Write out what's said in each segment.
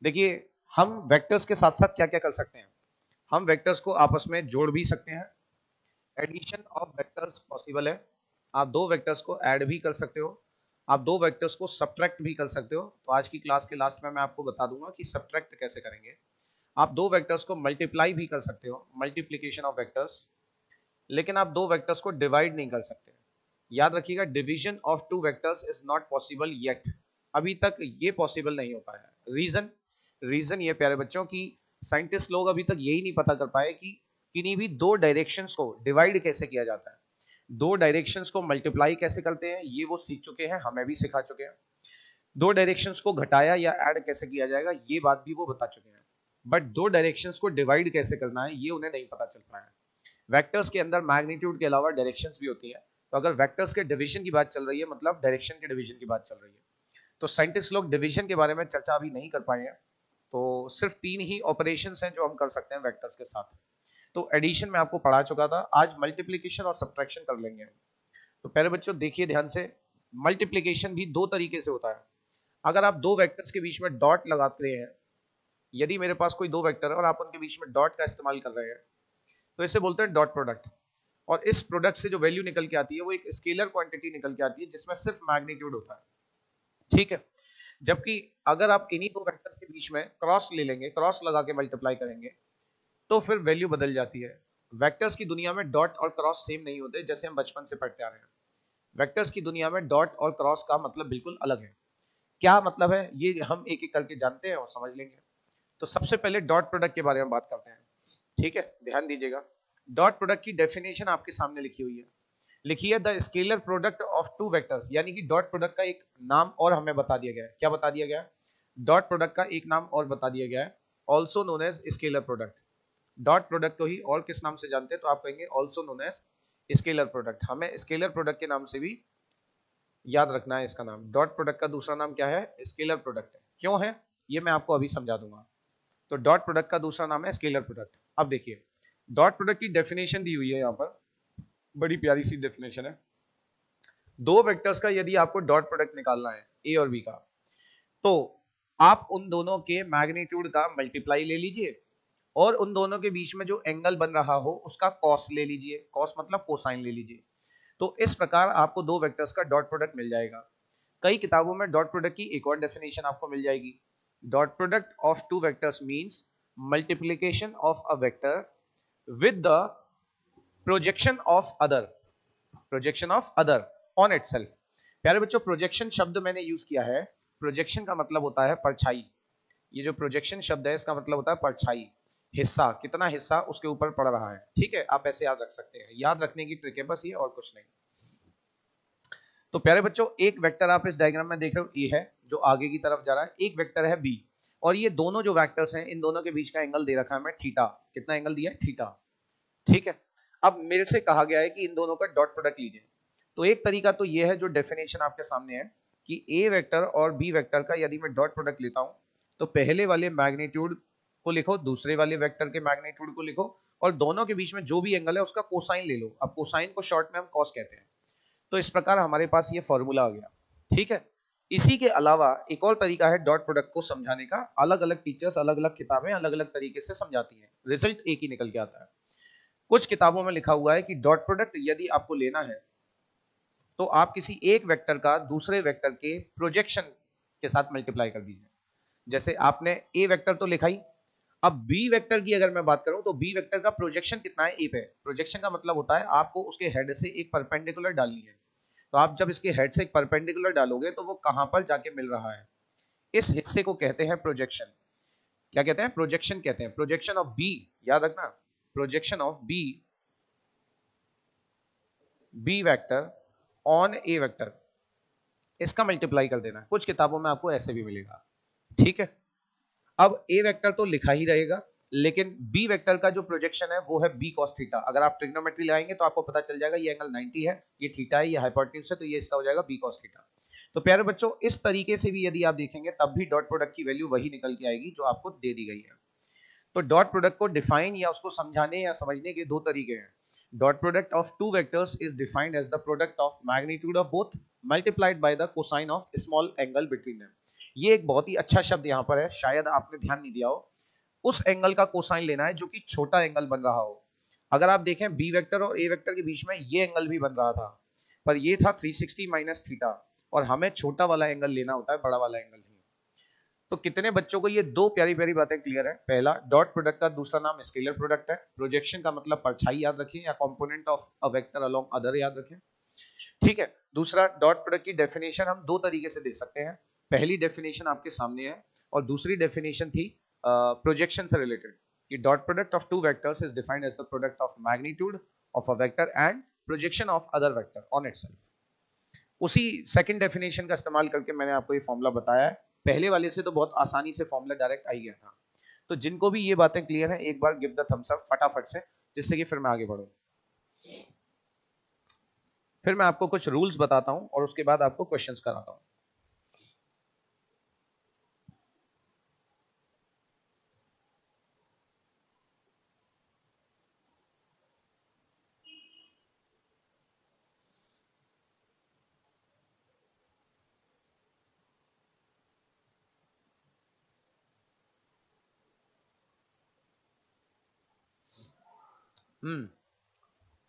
देखिए, हम वेक्टर्स के साथ साथ क्या क्या कर सकते हैं, हम वेक्टर्स को आपस में जोड़ भी सकते हैं। एडिशन ऑफ वेक्टर्स पॉसिबल है। आप दो वेक्टर्स को ऐड भी कर सकते हो, आप दो वेक्टर्स को सब्ट्रैक्ट भी कर सकते हो। तो आज की क्लास के लास्ट में मैं आपको बता दूंगा कि सब्ट्रैक्ट कैसे करेंगे। आप दो वेक्टर्स को मल्टीप्लाई भी कर सकते हो, मल्टीप्लीकेशन ऑफ वेक्टर्स, लेकिन आप दो वेक्टर्स को डिवाइड नहीं कर सकते। याद रखिएगा, division of two vectors is not possible yet. अभी तक ये पॉसिबल नहीं हो पाया। रीजन ये प्यारे बच्चों की साइंटिस्ट लोग अभी तक यही नहीं पता कर पाए कि किन्हीं भी दो डायरेक्शंस को डिवाइड कैसे किया जाता है, दो डायरेक्शंस को मल्टीप्लाई कैसे करते हैं, ये वो सीख चुके हैं, हमें भी सिखा चुके हैं। दो डायरेक्शंस को घटाया या ऐड कैसे किया जाएगा, ये बात भी वो बता चुके हैं। बट दो डायरेक्शंस को डिवाइड कैसे करना है, ये उन्हें नहीं पता चल पाया। वेक्टर्स के अंदर मैग्नीट्यूड के अलावा डायरेक्शंस भी होती है। तो अगर वेक्टर्स के डिवीजन की बात चल रही है, मतलब डायरेक्शन के डिवीजन की बात चल रही है। तो साइंटिस्ट लोग डिवीजन के बारे में चर्चा अभी नहीं कर पाए हैं। तो सिर्फ तीन ही ऑपरेशंस हैं जो हम कर सकते हैं वेक्टर्स के साथ। तो एडिशन में आपको पढ़ा चुका था, आज मल्टीप्लिकेशन और सब्ट्रैक्शन कर लेंगे। तो पहले बच्चों देखिए ध्यान से, मल्टीप्लिकेशन भी दो तरीके से होता है। अगर आप दो वेक्टर्स के बीच में डॉट लगाते हैं, यदि मेरे पास कोई दो वेक्टर है और आप उनके बीच में डॉट का इस्तेमाल कर रहे हैं, तो इसे बोलते हैं डॉट प्रोडक्ट। और इस प्रोडक्ट से जो वैल्यू निकल के आती है वो एक स्केलर क्वांटिटी निकल के आती है जिसमें सिर्फ मैग्नीट्यूड होता है। ठीक है। जबकि अगर आप इन्हीं दो वेक्टर्स के बीच में क्रॉस ले लेंगे, क्रॉस लगा के मल्टीप्लाई करेंगे, तो फिर वैल्यू बदल जाती है। वेक्टर्स की दुनिया में डॉट और क्रॉस सेम नहीं होते, जैसे हम बचपन से पढ़ते आ रहे हैं। वेक्टर्स की दुनिया में डॉट और क्रॉस का मतलब बिल्कुल अलग है। क्या मतलब है ये हम एक एक करके जानते हैं और समझ लेंगे। तो सबसे पहले डॉट प्रोडक्ट के बारे में बात करते हैं। ठीक है, ध्यान दीजिएगा। डॉट प्रोडक्ट की डेफिनेशन आपके सामने लिखी हुई है। लिखिए the scalar product of two vectors, यानी कि डॉट प्रोडक्ट का एक नाम और हमें बता दिया गया है। क्या बता दिया गया है? डॉट प्रोडक्ट का एक नाम और बता दिया गया है, also known as scalar product. Dot product को ही और किस नाम से जानते हैं, तो आप कहेंगे also known as scalar product. हमें स्केलर प्रोडक्ट के नाम से भी याद रखना है इसका नाम। डॉट प्रोडक्ट का दूसरा नाम क्या है? स्केलर प्रोडक्ट है। क्यों है ये मैं आपको अभी समझा दूंगा। तो डॉट प्रोडक्ट का दूसरा नाम है स्केलर प्रोडक्ट। अब देखिए, डॉट प्रोडक्ट की डेफिनेशन दी हुई है यहाँ पर, बड़ी प्यारी सी डेफिनेशन है। दो वेक्टर्स का यदि आपको डॉट प्रोडक्ट निकालना है, ए और बी का, तो आप उन दोनों के मैग्नीट्यूड का मल्टीप्लाई ले लीजिए और उन दोनों के बीच में जो एंगल बन रहा हो उसका कॉस ले लीजिए। कॉस मतलब कोसाइन ले लीजिए। तो इस प्रकार आपको दो वेक्टर्स का डॉट प्रोडक्ट मिल जाएगा। कई किताबों में डॉट प्रोडक्ट की एक और डेफिनेशन आपको मिल जाएगी। Dot product of two vectors means multiplication of a vector with the projection of other, projection of other on itself. प्यारे बच्चों, प्रोजेक्शन शब्द मैंने यूज किया है। प्रोजेक्शन का मतलब होता है परछाई। ये जो प्रोजेक्शन शब्द है इसका मतलब होता है परछाई, हिस्सा, कितना हिस्सा उसके ऊपर पड़ रहा है। ठीक है, आप ऐसे याद रख सकते हैं, याद रखने की ट्रिक है बस ये, और कुछ नहीं। तो प्यारे बच्चों, एक वेक्टर आप इस डायग्राम में देख रहे हो ए है जो आगे की तरफ जा रहा है, एक वेक्टर है बी, और ये दोनों जो वेक्टर्स हैं इन दोनों के बीच का एंगल दे रखा है मैं थीटा। कितना एंगल दिया है? थीटा। ठीक है। अब मेरे से कहा गया है कि इन दोनों का डॉट प्रोडक्ट लीजिए। तो एक तरीका तो ये है जो डेफिनेशन आपके सामने है कि ए वेक्टर और बी वेक्टर का यदि मैं डॉट प्रोडक्ट लेता हूं, तो पहले वाले मैग्नीट्यूड को लिखो, दूसरे वाले वेक्टर के मैग्नीट्यूड को लिखो, और दोनों के बीच में जो भी एंगल है उसका कोसाइन ले लो। अब कोसाइन को शॉर्ट में हम कॉस कहते हैं। तो इस प्रकार हमारे पास ये फॉर्मूला आ गया। ठीक है। इसी के अलावा एक और तरीका है डॉट प्रोडक्ट को समझाने का। अलग अलग टीचर्स, अलग अलग किताबें अलग अलग तरीके से समझाती हैं, रिजल्ट एक ही निकल के आता है। कुछ किताबों में लिखा हुआ है कि डॉट प्रोडक्ट यदि आपको लेना है तो आप किसी एक वेक्टर का दूसरे वेक्टर के प्रोजेक्शन के साथ मल्टीप्लाई कर दीजिए। जैसे आपने ए वेक्टर तो लिखा ही, अब बी वेक्टर की अगर मैं बात करूं तो बी वेक्टर का प्रोजेक्शन कितना है ए पे। प्रोजेक्शन का मतलब होता है आपको उसके हेड से एक परपेंडिकुलर डालनी है। तो आप जब इसके हेड से एक परपेंडिकुलर डालोगे तो वो कहां पर जाके मिल रहा है, इस हिस्से को कहते हैं प्रोजेक्शन। क्या कहते हैं? प्रोजेक्शन कहते हैं। प्रोजेक्शन ऑफ बी, याद रखना, projection of B vector on A vector, इसका मल्टीप्लाई कर देना। कुछ किताबों में आपको ऐसे भी मिलेगा। ठीक है। अब ए वेक्टर तो लिखा ही रहेगा, लेकिन बी वेक्टर का जो प्रोजेक्शन है वो है बी कॉस थीटा। अगर आप ट्रिग्नोमेट्री लगाएंगे तो आपको पता चल जाएगा ये एंगल 90 है, ये थीटा है, ये हाइपोटेन्यूज है, तो ये हिस्सा हो जाएगा बी कॉस थीटा। तो प्यारे बच्चों, इस तरीके से भी यदि आप देखेंगे तब भी डॉट प्रोडक्ट की वैल्यू वही निकल के आएगी जो आपको दे दी गई है। तो डॉट प्रोडक्ट को डिफाइन या उसको समझाने या समझने के दो तरीके हैं। Dot product of two vectors is defined as the product of magnitude of both multiplied by the cosine of small angle between them. ये एक बहुत ही अच्छा शब्द यहाँ पर है, शायद आपने ध्यान नहीं दिया हो। उस एंगल का कोसाइन लेना है जो कि छोटा एंगल बन रहा हो। अगर आप देखें बी वेक्टर और ए वेक्टर के बीच में ये एंगल भी बन रहा था, पर ये था 360 माइनस थीटा, और हमें छोटा वाला एंगल लेना होता है, बड़ा वाला एंगल नहीं। तो कितने बच्चों को ये दो प्यारी प्यारी बातें क्लियर है? पहला, डॉट प्रोडक्ट का दूसरा नाम स्केलर प्रोडक्ट है। प्रोजेक्शन का मतलब परछाई याद रखिए, या component of a vector along other याद रखें। ठीक है। दूसरा, डॉट प्रोडक्ट की डेफिनेशन हम दो तरीके से दे सकते हैं। पहली डेफिनेशन आपके सामने है, और दूसरी डेफिनेशन थी प्रोजेक्शन से रिलेटेड, कि dot product of two vectors is defined as the product of magnitude of a vector and projection of other vector on itself. उसी सेकंड डेफिनेशन का इस्तेमाल करके मैंने आपको ये फॉर्मूला बताया है। पहले वाले से तो बहुत आसानी से फॉर्मूला डायरेक्ट आ ही गया था। तो जिनको भी ये बातें क्लियर है, एक बार गिव द थम्स अप फटाफट से, जिससे कि फिर मैं आगे बढ़ूं। फिर मैं आपको कुछ रूल्स बताता हूं और उसके बाद आपको क्वेश्चंस कराता हूं।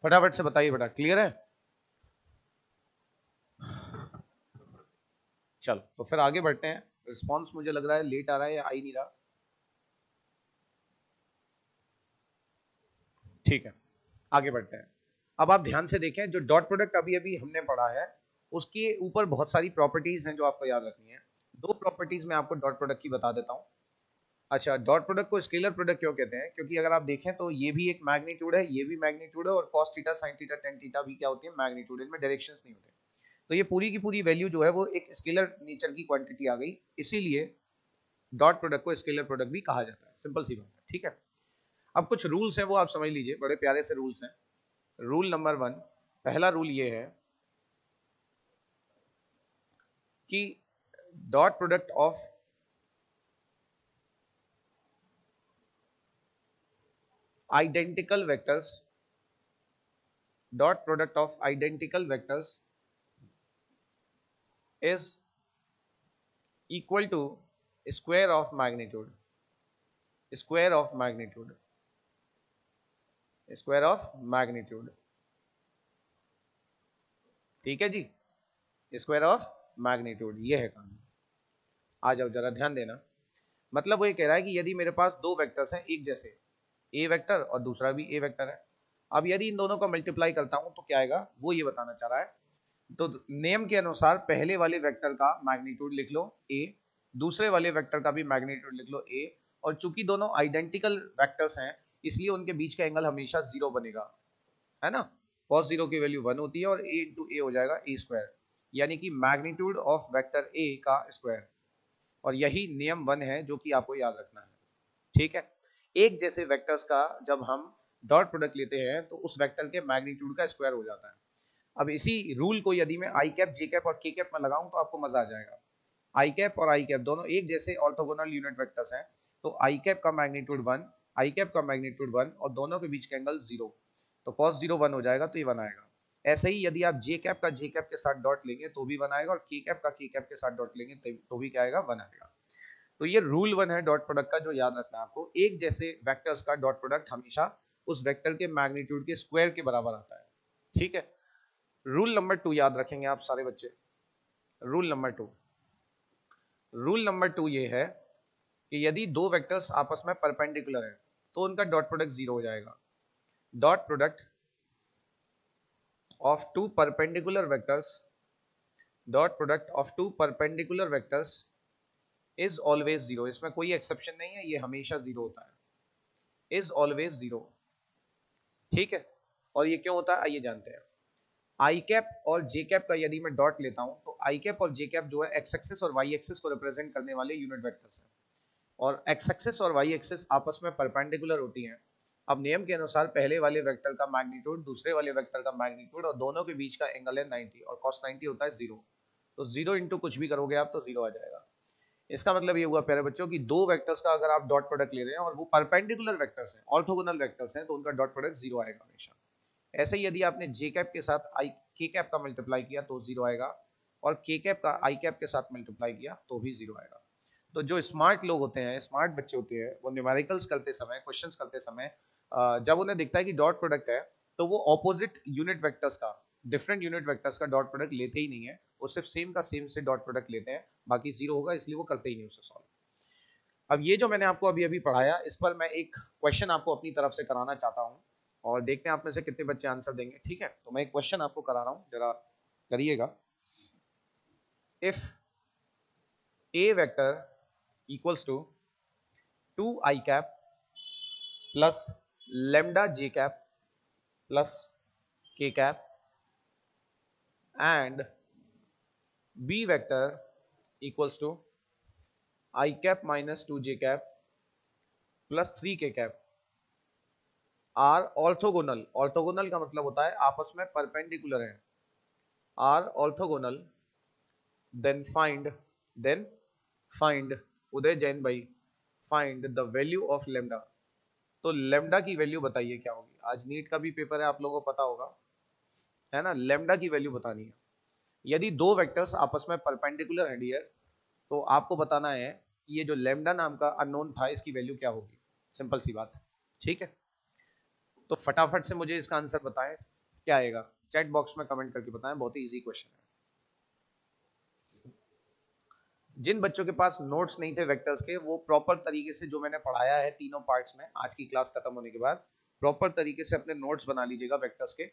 फटाफट से बताइए बेटा, क्लियर है? चलो तो फिर आगे बढ़ते हैं। रिस्पॉन्स मुझे लग रहा है लेट आ रहा है या आ ही नहीं रहा। ठीक है, आगे बढ़ते हैं। अब आप ध्यान से देखें, जो डॉट प्रोडक्ट अभी अभी हमने पढ़ा है, उसके ऊपर बहुत सारी प्रॉपर्टीज हैं जो आपको याद रखनी है। दो प्रॉपर्टीज मैं आपको डॉट प्रोडक्ट की बता देता हूँ। अच्छा, डॉट प्रोडक्ट को स्केलर प्रोडक्ट क्यों कहते हैं? क्योंकि अगर आप देखें तो ये भी एक मैग्नीट्यूड है, ये भी मैग्नीट्यूड है, और cos theta sine theta tan theta भी क्या होती है? मैग्नीट्यूड। इनमें डायरेक्शंस नहीं होते। तो ये पूरी की पूरी वैल्यू जो है वो एक स्केलर नेचर की क्वांटिटी आ गई, इसीलिए डॉट प्रोडक्ट को स्केलर प्रोडक्ट भी कहा जाता है। सिंपल सी बात है। ठीक है। अब कुछ रूल्स हैं वो आप समझ लीजिए, बड़े प्यारे से रूल्स हैं। रूल नंबर 1, पहला रूल ये है कि dot product of identical vectors, dot product of identical vectors is equal to square of magnitude, square of magnitude, square of magnitude। ठीक है जी, स्क्वायर ऑफ मैग्नीट्यूड, ये है काम। आ जाओ जरा ध्यान देना। मतलब वो ये कह रहा है कि यदि मेरे पास दो वेक्टर्स हैं एक जैसे, ए वेक्टर और दूसरा भी ए वेक्टर है, अब यदि इन दोनों को मल्टीप्लाई करता हूं तो क्या आएगा, वो ये बताना चाह रहा है। तो नेम के अनुसार पहले वाले वेक्टर का मैग्नीट्यूड लिख लो ए, दूसरे वाले वेक्टर का भी मैग्नीट्यूड लिख लो ए, और चूंकि दोनों आइडेंटिकल वेक्टर्स हैं, इसलिए उनके बीच का एंगल हमेशा जीरो बनेगा, है ना? cos जीरो की वैल्यू 1 होती है, और a इंटू ए हो जाएगा ए स्क्वायर, यानी कि मैग्नीट्यूड ऑफ वेक्टर ए का स्क्वायर। और यही नियम 1 है जो कि आपको याद रखना है। ठीक है। एक जैसे वेक्टर्स का जब हम डॉट प्रोडक्ट लेते हैं तो उस वेक्टर के मैग्नीट्यूड का स्क्वायर हो जाता है। अब इसी रूल को यदि मैं आई कैप जे कैप और के कैप में लगाऊं तो आपको मजा आ जाएगा। आई कैप और आई कैप दोनों एक जैसे ऑर्थोगोनल यूनिट वेक्टर्स हैं, तो आई कैप का मैग्नीट्यूड 1, आई कैप का मैग्नीट्यूड 1, और दोनों के बीच का एंगल 0, तो cos 0 1 हो जाएगा, तो ये 1 आएगा। ऐसे ही यदि आप जे कैप का जे कैप के साथ डॉट लेंगे तो भी 1 आएगा, और के कैप का के कैप के साथ डॉट लेंगे तो भी क्या आएगा, 1 आएगा। तो ये रूल 1 है डॉट प्रोडक्ट का, जो याद रखना है आपको। एक जैसे वेक्टर्स का डॉट प्रोडक्ट हमेशा उस वेक्टर के मैग्नीट्यूड के स्क्वायर के बराबर आता है। ठीक है। रूल नंबर 2 याद रखेंगे आप सारे बच्चे। रूल नंबर 2, रूल नंबर 2 ये है कि यदि दो वेक्टर्स आपस में परपेंडिकुलर है तो उनका डॉट प्रोडक्ट 0 हो जाएगा। Dot product of two perpendicular vectors, dot product of two perpendicular vectors is always 0। इसमें कोई एक्सेप्शन नहीं है, ये हमेशा 0 होता है, इज ऑलवेज 0। ठीक है। और ये क्यों होता है आइए जानते हैं। आई कैप और जे कैप का यदि मैं डॉट लेता हूं तो आई कैप और जे कैप जो है एक्स एक्सिस और वाई एक्सिस को रिप्रेजेंट करने वाले यूनिट वेक्टर्स हैं, और एक्स एक्सिस और वाई एक्सिस आपस में परपेंडिकुलर होती हैं। अब नियम के अनुसार पहले वाले वेक्टर का मैग्नीट्यूड दूसरे वाले वेक्टर का मैग्नीट्यूड और दोनों के बीच का एंगल है 90, और cos 90 होता है 0। तो 0 इंटू कुछ भी करोगे आप तो 0 आ जाएगा। इसका मतलब ये हुआ प्यारे बच्चों कि दो वेक्टर्स का अगर आप डॉट प्रोडक्ट ले रहे हैं और वो परपेंडिकुलर वेक्टर्स हैं, ऑर्थोगोनल वेक्टर्स हैं, तो उनका डॉट प्रोडक्ट 0 आएगा हमेशा। ऐसे ही यदि आपने जे कैप के साथ आई के कैप का मल्टीप्लाई किया तो 0 आएगा, और के कैप का आई कैप के साथ मल्टीप्लाई किया तो भी 0 आएगा। तो जो स्मार्ट लोग होते हैं, स्मार्ट बच्चे होते हैं, वो न्यूमेरिकल्स करते समय, क्वेश्चंस करते समय जब उन्हें दिखता है कि डॉट प्रोडक्ट है, तो वो ऑपोजिट यूनिट वेक्टर्स का, डिफरेंट यूनिट वेक्टर्स का डॉट प्रोडक्ट लेते ही नहीं है, वो सिर्फ सेम का सेम से डॉट प्रोडक्ट लेते हैं, बाकी जीरो होगा, इसलिए वो करते ही नहीं उसे सॉल्व। अब ये जो मैंने आपको अभी अभी पढ़ाया, इस पर मैं एक क्वेश्चन आपको अपनी तरफ से कराना चाहता हूँ, और देखते हैं आप में से कितने बच्चे आंसर देंगे। ठीक है, तो मैं एक क्वेश्चन आपको करा रहा हूँ, जरा करिएगा। If A vector equals to 2 i cap plus lambda J cap plus K cap and B vector equals to i cap minus 2j cap plus 3k cap are orthogonal, orthogonal का मतलब होता है आपस में परपेंडिकुलर है, are orthogonal, then find Uday Jain भाई, find the value of lambda. तो lambda की वैल्यू बताइए क्या होगी, आज नीट का भी पेपर है, आप लोगों को पता होगा, है ना, लेमडा की वैल्यू बतानी है। यदि दो वेक्टर्स आपस में परपेंडिकुलर है डियर, तो आपको बताना है कि ये जो लेमडा नाम का अननोन था, इसकी वैल्यू क्या होगी, सिंपल सी बात है। ठीक है, तो फटाफट से मुझे इसका आंसर बताएं, क्या आएगा, चैट बॉक्स में कमेंट करके बताएं, बहुत ही इजी क्वेश्चन है। जिन बच्चों के पास नोट्स नहीं थे वेक्टर्स के, वो प्रॉपर तरीके से जो मैंने पढ़ाया है तीनों पार्ट्स में, आज की क्लास खत्म होने के बाद प्रॉपर तरीके से अपने नोट्स बना लीजिएगा वेक्टर्स के।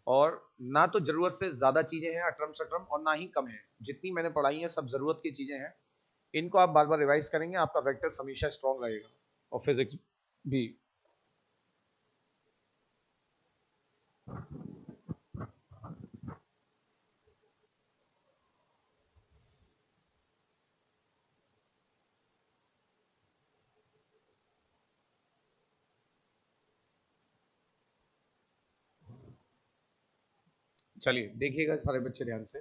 और ना तो जरूरत से ज्यादा चीजें हैं अटरम सटरम, और ना ही कम है, जितनी मैंने पढ़ाई है सब जरूरत की चीजें हैं, इनको आप बार बार रिवाइज करेंगे, आपका वेक्टर हमेशा स्ट्रॉन्ग रहेगा, और फिजिक्स भी। चलिए देखिएगा सारे बच्चे ध्यान से,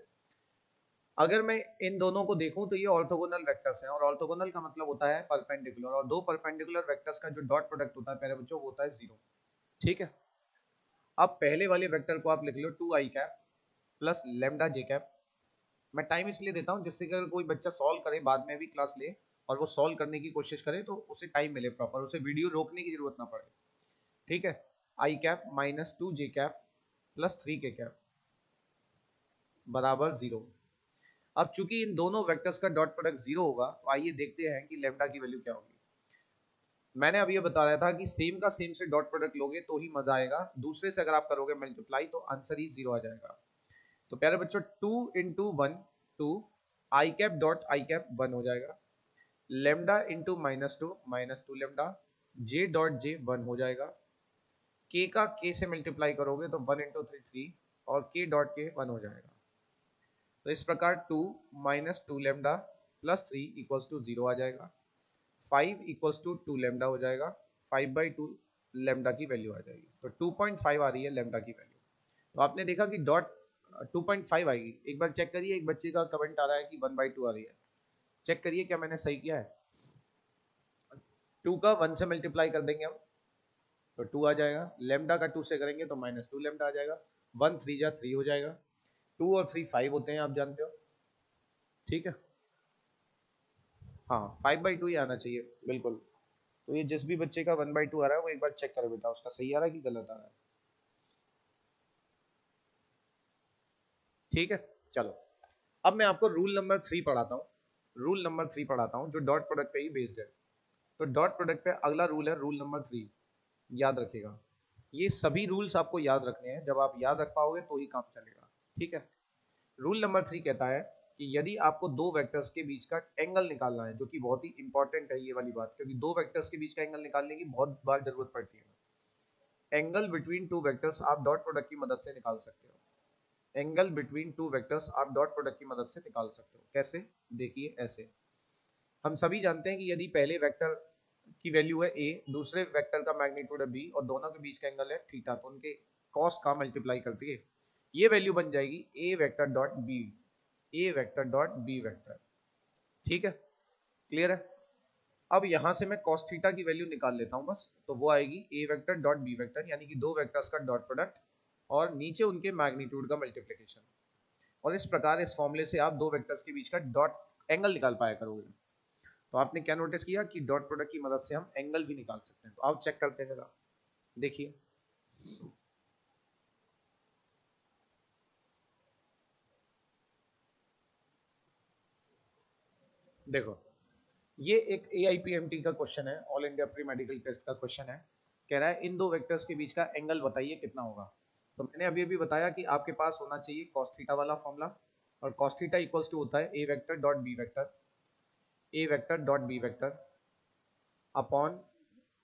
अगर मैं इन दोनों को देखूं तो ये ऑर्थोगोनल वेक्टर्स हैं, और ऑर्थोगोनल का मतलब होता है परपेंडिकुलर, और दो परपेंडिकुलर वेक्टर्स का जो डॉट प्रोडक्ट होता है प्यारे बच्चों, वो होता है जीरो। ठीक है, अब पहले वाले वेक्टर को आप लिख लो 2i cap plus lambda J cap. मैं टाइम इसलिए देता हूं जिससे कि अगर कोई बच्चा सॉल्व करे, बाद में भी क्लास ले और वो सॉल्व करने की कोशिश करे, तो उसे टाइम मिले प्रॉपर, उसे वीडियो रोकने की जरूरत ना पड़े। ठीक है, I cap minus 2j cap plus 3k cap बराबर जीरो। अब चूंकि इन दोनों वेक्टर्स का डॉट प्रोडक्ट जीरो होगा, तो आइए देखते हैं कि लेमडा की वैल्यू क्या होगी। मैंने अभी ये बताया था कि सेम का सेम से डॉट प्रोडक्ट लोगे तो ही मजा आएगा, दूसरे से अगर आप करोगे मल्टीप्लाई तो आंसर ही जीरो आ जाएगा। तो प्यारे बच्चों 2 × 1 2, I cap dot I cap 1 हो जाएगा, lambda into -2 lambda, J dot J 1 हो जाएगा, के का के से मल्टीप्लाई करोगे तो 1 × 3 3, और के डॉट के 1 हो जाएगा। तो इस प्रकार 2 - 2 लेमडा प्लस 3 इक्वल्स टू 0 आ जाएगा, 5 इक्वल्स टू 2 लेमडा हो जाएगा, 5/2 लेमडा की वैल्यू आ जाएगी, तो 2.5 आ रही है लेमडा की वैल्यू। तो आपने देखा कि डॉट 2.5 आएगी, एक बार चेक करिए, एक बच्चे का कमेंट आ रहा है कि 1/2 आ रही है, चेक करिए क्या मैंने सही किया है। 2 का 1 से मल्टीप्लाई कर देंगे हम तो 2 आ जाएगा, लेमडा का 2 से करेंगे तो -2 लेमडा आ जाएगा, 1 3 जा 3 हो जाएगा, 2 और 3 5 होते हैं, आप जानते हो। ठीक है, हाँ 5/2 ही आना चाहिए बिल्कुल। तो ये जिस भी बच्चे का 1/2 आ रहा है, वो एक बार चेक करो बेटा, उसका सही आ रहा है कि गलत आ रहा है। ठीक है, चलो अब मैं आपको रूल नंबर 3 पढ़ाता हूँ, रूल नंबर 3 पढ़ाता हूँ जो डॉट प्रोडक्ट पे ही बेस्ड है। तो डॉट प्रोडक्ट पे अगला रूल है रूल नंबर 3, याद रखिएगा। ये सभी रूल्स आपको याद रखने हैं, जब आप याद रख पाओगे तो ही काम चलेगा। ठीक है, रूल नंबर 3 कहता है कि यदि आपको दो वेक्टर्स के बीच का एंगल निकालना है, जो कि बहुत ही इंपॉर्टेंट है ये वाली बात, क्योंकि दो वेक्टर्स के बीच का एंगल निकालने की बहुत बार जरूरत पड़ती है। एंगल बिटवीन टू वेक्टर्स आप डॉट प्रोडक्ट की मदद से निकाल सकते हो, एंगल बिटवीन टू वेक्टर्स आप डॉट प्रोडक्ट की मदद से निकाल सकते हो। कैसे, देखिए ऐसे, हम सभी जानते हैं कि यदि पहले वेक्टर की वैल्यू है a, दूसरे वेक्टर का मैग्नीट्यूड है b, और दोनों के बीच का एंगल है थीटा, तो उनके कॉस का मल्टीप्लाई करती है, ये वैल्यू बन जाएगी a vector dot b, a vector dot b vector. ठीक है, क्लियर है। अब यहां से मैं cos थीटा की वैल्यू निकाल लेता हूं बस, तो वो आएगी a vector dot b vector, यानी कि दो वेक्टर्स का डॉट प्रोडक्ट और नीचे उनके मैग्नीट्यूड का मल्टीप्लिकेशन। और इस प्रकार इस फॉर्मूले से आप दो वेक्टर्स के बीच का डॉट एंगल निकाल पाया करोगे। तो आपने क्या नोटिस किया कि डॉट प्रोडक्ट की मदद से हम एंगल भी निकाल सकते हैं। तो आप चेक करते हैं जरा, देखिए देखो, ये एक AIPMT का क्वेश्चन है, all India pre medical test का क्वेश्चन है। कह रहा है इन दो वेक्टर्स के बीच का एंगल बताइए कितना होगा। तो मैंने अभी अभी बताया कि आपके पास होना चाहिए cos थीटा वाला फॉर्मूला, और cos थीटा इक्वल्स टू होता है a vector dot b vector, a vector dot b vector upon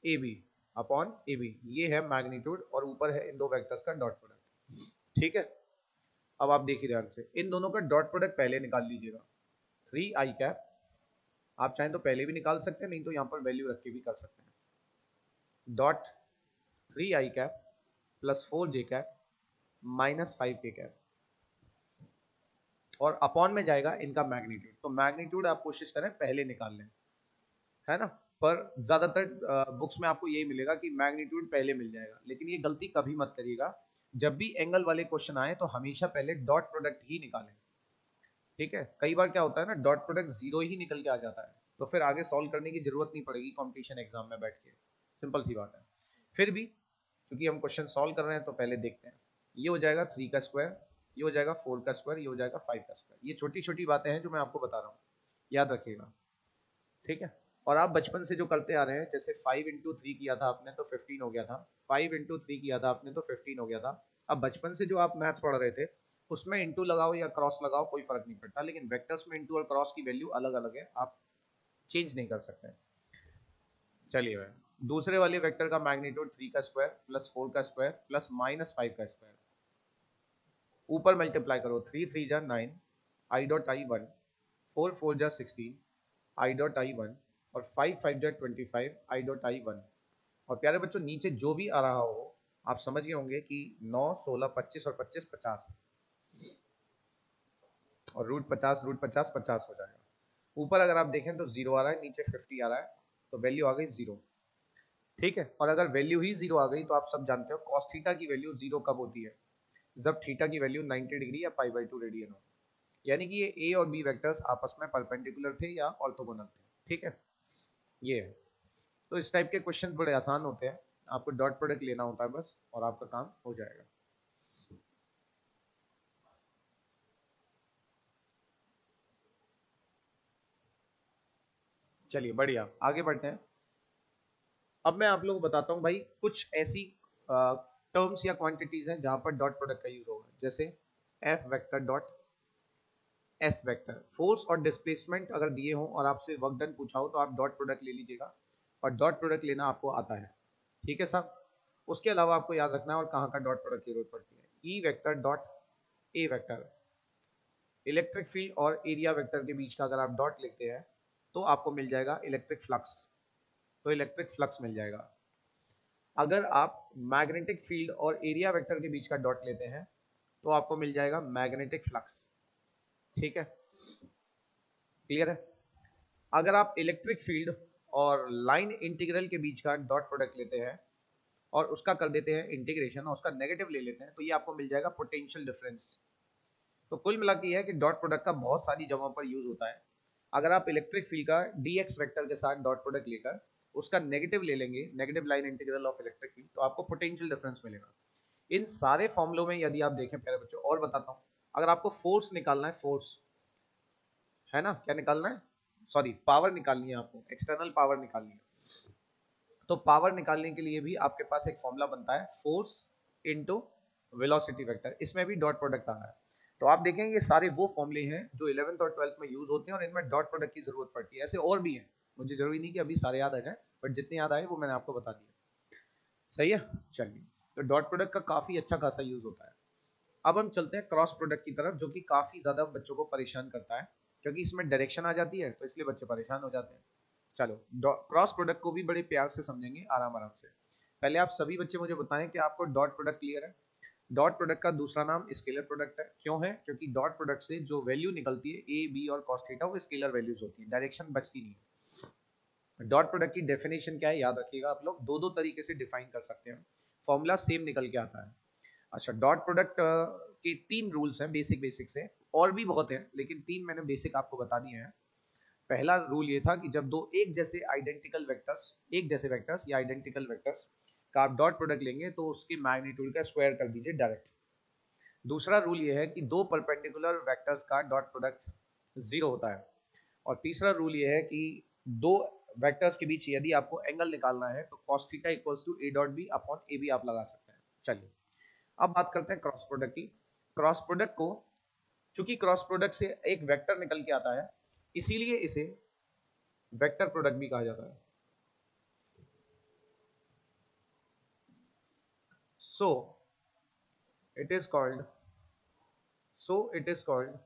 ab, upon ab। ये है मैग्नीट्यूड और ऊपर है इन दो वेक्टर्स का डॉट प्रोडक्ट। ठीक है, अब आप देखिए ध्यान से, इन दोनों का डॉट प्रोडक्ट पहले निकाल लीजिएगा। 3 i कैप, आप चाहें तो पहले भी निकाल सकते हैं, नहीं तो यहाँ पर वैल्यू रख के भी कर सकते हैं। Dot 3 i cap plus 4j cap minus 5k cap, और अपॉन में जाएगा इनका मैग्नीट्यूड। तो मैग्नीट्यूड आप कोशिश करें पहले निकाल लें, है ना। पर ज्यादातर बुक्स में आपको यही मिलेगा कि मैग्नीट्यूड पहले मिल जाएगा, लेकिन ये गलती कभी मत करिएगा। जब भी एंगल वाले क्वेश्चन आए तो हमेशा पहले डॉट प्रोडक्ट ही निकालें। ठीक है, कई बार क्या होता है ना, डॉट प्रोडक्ट जीरो ही निकल के आ जाता है, तो फिर आगे सॉल्व करने की जरूरत नहीं पड़ेगी कंपटीशन एग्जाम में बैठ के। सिंपल सी बात है। फिर भी क्योंकि हम क्वेश्चन सॉल्व कर रहे हैं तो पहले देखते हैं। ये हो जाएगा 3 का स्क्वायर, ये हो जाएगा 4 का स्क्वायर, ये हो जाएगा 5 का स्क्वायर। ये छोटी छोटी बातें हैं जो मैं आपको बता रहा हूँ, याद रखिएगा। ठीक है, और आप बचपन से जो करते आ रहे हैं, जैसे 5 इंटू 3 किया था आपने तो 15 हो गया था, 5 इंटू 3 किया था आपने तो 15 हो गया था। अब बचपन से जो आप मैथ्स पढ़ रहे थे उसमें इंटू लगाओ या क्रॉस लगाओ कोई फर्क नहीं पड़ता, लेकिन वेक्टर्स में इंटू और क्रॉस की वैल्यू अलग अलग है, आप चेंज नहीं कर सकते। चलिए भाई, दूसरे वाले वेक्टर का मैग्नीट्यूड 3 का स्क्वायर प्लस 4 का स्क्वायर प्लस माइनस 5 का स्क्वायर, ऊपर मल्टीप्लाई करो, 3 3 जा 9, आई डॉट आई 1, 4 4 जा 16, आई डॉट आई 1, और 5 5 जा 25, आई डॉट आई 1। और प्यारे बच्चों, नीचे जो भी आ रहा हो आप समझ गए होंगे कि 9 16 25 और 25 50, और रूट 50 50 हो जाएगा। ऊपर अगर आप देखें तो जीरो आ रहा है, नीचे 50 आ रहा है, तो वैल्यू आ गई जीरो। ठीक है, और अगर वैल्यू ही जीरो आ गई तो आप सब जानते हो कॉस थीटा की वैल्यू जीरो कब होती है, जब थीटा की वैल्यू 90 डिग्री या पाई/2 रेडियन हो, यानी कि ये ए और बी वेक्टर्स आपस में परपेंडिकुलर थे या ऑर्थोगोनल थे। ठीक है, ये है। तो इस टाइप के क्वेश्चन बड़े आसान होते हैं, आपको डॉट प्रोडक्ट लेना होता है बस, और आपका काम हो जाएगा। चलिए बढ़िया, आगे बढ़ते हैं। अब मैं आप लोगों को बताता हूँ भाई, कुछ ऐसी टर्म्स या क्वांटिटीज हैं जहां पर डॉट प्रोडक्ट का यूज होगा, जैसे F vector dot S vector. Force और डिस्प्लेसमेंट अगर दिए हो और आपसे वर्क डन पूछा हो तो आप डॉट प्रोडक्ट ले लीजिएगा, और डॉट प्रोडक्ट लेना आपको आता है। ठीक है साहब, उसके अलावा आपको याद रखना है और कहाँ का डॉट प्रोडक्ट की जरूरत पड़ती है। E vector dot A vector, electric field और एरिया वेक्टर के बीच का अगर आप डॉट लिखते हैं तो आपको मिल जाएगा इलेक्ट्रिक फ्लक्स, तो इलेक्ट्रिक फ्लक्स मिल जाएगा। अगर आप मैग्नेटिक फील्ड और एरिया वेक्टर के बीच का डॉट लेते हैं तो आपको मिल जाएगा मैग्नेटिक फ्लक्स। ठीक है, क्लियर है। अगर आप इलेक्ट्रिक फील्ड और लाइन इंटीग्रल के बीच का डॉट प्रोडक्ट लेते हैं और उसका कर देते हैं इंटीग्रेशन और उसका नेगेटिव ले लेते हैं तो ये आपको मिल जाएगा पोटेंशियल डिफरेंस। तो कुल मिला के ये है कि डॉट प्रोडक्ट का बहुत सारी जगहों पर यूज होता है। अगर आप इलेक्ट्रिक फील्ड का dx वेक्टर के साथ डॉट प्रोडक्ट लेकर उसका नेगेटिव ले लेंगे, negative line integral of electric field, तो आपको पोटेंशियल डिफरेंस मिलेगा। इन सारे फॉर्मुलों में यदि आप देखें प्यारे बच्चों, और बताता हूँ, अगर आपको फोर्स निकालना है, फोर्स है ना, क्या निकालना है, सॉरी पावर निकालनी है, आपको एक्सटर्नल पावर निकालनी है, तो पावर निकालने के लिए भी आपके पास एक फॉर्मूला बनता है, फोर्स इनटू वेलोसिटी वेक्टर, इसमें भी डॉट प्रोडक्ट आ रहा है। तो आप देखेंगे ये सारे वो फॉर्मूले हैं जो 11th और 12th में यूज होते हैं और इनमें डॉट प्रोडक्ट की जरूरत पड़ती है। ऐसे और भी हैं, मुझे जरूरी नहीं कि अभी सारे याद आ जाए, बट जितने याद आए वो मैंने आपको बता दिया। सही है, चलिए, तो डॉट प्रोडक्ट का काफी अच्छा खासा यूज होता है। अब हम चलते हैं क्रॉस प्रोडक्ट की तरफ, जो कि काफी ज्यादा बच्चों को परेशान करता है, क्योंकि इसमें डायरेक्शन आ जाती है तो इसलिए बच्चे परेशान हो जाते हैं। चलो, क्रॉस प्रोडक्ट को भी बड़े प्यार से समझेंगे, आराम आराम से। पहले आप सभी बच्चे मुझे बताएं कि आपको डॉट प्रोडक्ट क्लियर है। डॉट प्रोडक्ट का दूसरा नाम स्केलर प्रोडक्ट है। क्यों है? क्योंकि डॉट प्रोडक्ट से जो वैल्यू निकलती है ए बी और कॉस थीटा, वो स्केलर वैल्यूज होती है, डायरेक्शन बचती नहीं है। डॉट प्रोडक्ट की डेफिनेशन क्या है याद रखिएगा, आप लोग दो दो तरीके से डिफाइन कर सकते हैं, फॉर्मूला सेम निकल के आता है। अच्छा, डॉट प्रोडक्ट के 3 रूल्स हैं, बेसिक बेसिक से, और भी बहुत हैं लेकिन 3 मैंने बेसिक आपको बता दिए हैं। पहला रूल ये था कि जब दो एक जैसे वेक्टर्स या आइडेंटिकल वेक्टर्स का आप डॉट प्रोडक्ट लेंगे तो उसकी मैग्नीट्यूड का स्क्वायर कर दीजिए डायरेक्ट। दूसरा रूल ये है कि दो परपेंडिकुलर वेक्टर्स का डॉट प्रोडक्ट 0 होता है। और तीसरा रूल ये है कि दो वेक्टर्स के बीच यदि आपको एंगल निकालना है तो cos theta equals to a dot B upon A B आप लगा सकते हैं। चलिए अब बात करते हैं क्रॉस प्रोडक्ट की। क्रॉस प्रोडक्ट को, चूंकि क्रॉस प्रोडक्ट से एक वेक्टर निकल के आता है, इसीलिए इसे वेक्टर प्रोडक्ट भी कहा जाता है। So it is called it is called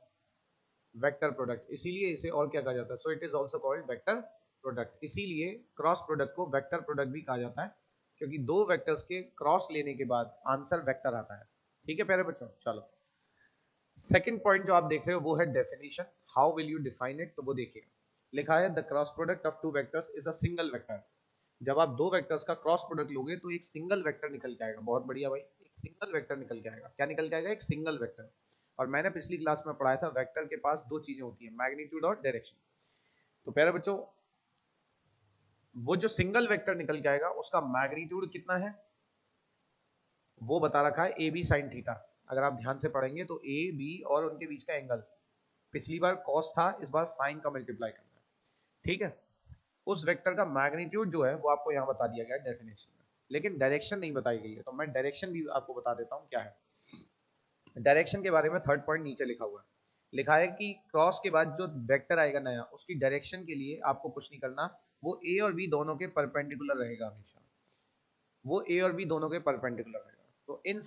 vector product, इसीलिए इसे और क्या कहा जाता है, so it is also called vector product. इसीलिए क्रॉस प्रोडक्ट को वेक्टर प्रोडक्ट भी कहा जाता है, क्योंकि दो वेक्टर्स के क्रॉस लेने के बाद आंसर वेक्टर आता है। ठीक है प्यारे बच्चों, चलो सेकंड पॉइंट जो आप देख रहे हो वो है definition, how will you define it. तो वो देखिए, लिखा है the cross product of two vectors is a single vector. जब आप दो वेक्टर्स का क्रॉस प्रोडक्ट लोगे तो एक सिंगल वेक्टर निकल के आएगा। बहुत बढ़िया भाई, एक सिंगल वेक्टर निकल के आएगा। क्या निकल के आएगा? एक सिंगल वेक्टर। और मैंने पिछली क्लास में पढ़ाया था वेक्टर के पास दो चीजें होती है, मैग्नीट्यूड और डायरेक्शन। तो प्यारे बच्चों, वो जो सिंगल वेक्टर निकल के आएगा उसका मैग्नीट्यूड कितना है वो बता रखा है ए बी साइन थीटा। अगर आप ध्यान से पढ़ेंगे तो ए बी और उनके बीच का एंगल, पिछली बार कॉस था, इस बार साइन का मल्टीप्लाई करना है। ठीक है, उस वेक्टर का मैग्नीट्यूड जो है वो आपको यहाँ बता दिया गया है डेफिनेशन में, लेकिन डायरेक्शन नहीं बताई गई है। तो मैं डायरेक्शन भी आपको बता देता हूँ क्या है। डायरेक्शन के बारे में थर्ड पॉइंट नीचे लिखा हुआ है। लिखा है कि क्रॉस के बाद जो वेक्टर आएगा नया, उसकी डायरेक्शन के लिए आपको कुछ नहीं करना, वो ए और बी दोनों के परपेंडिकुलर रहेगा हमेशा। वो ए और बी दोनों के परपेंडिकुलर रहेगा। तो इन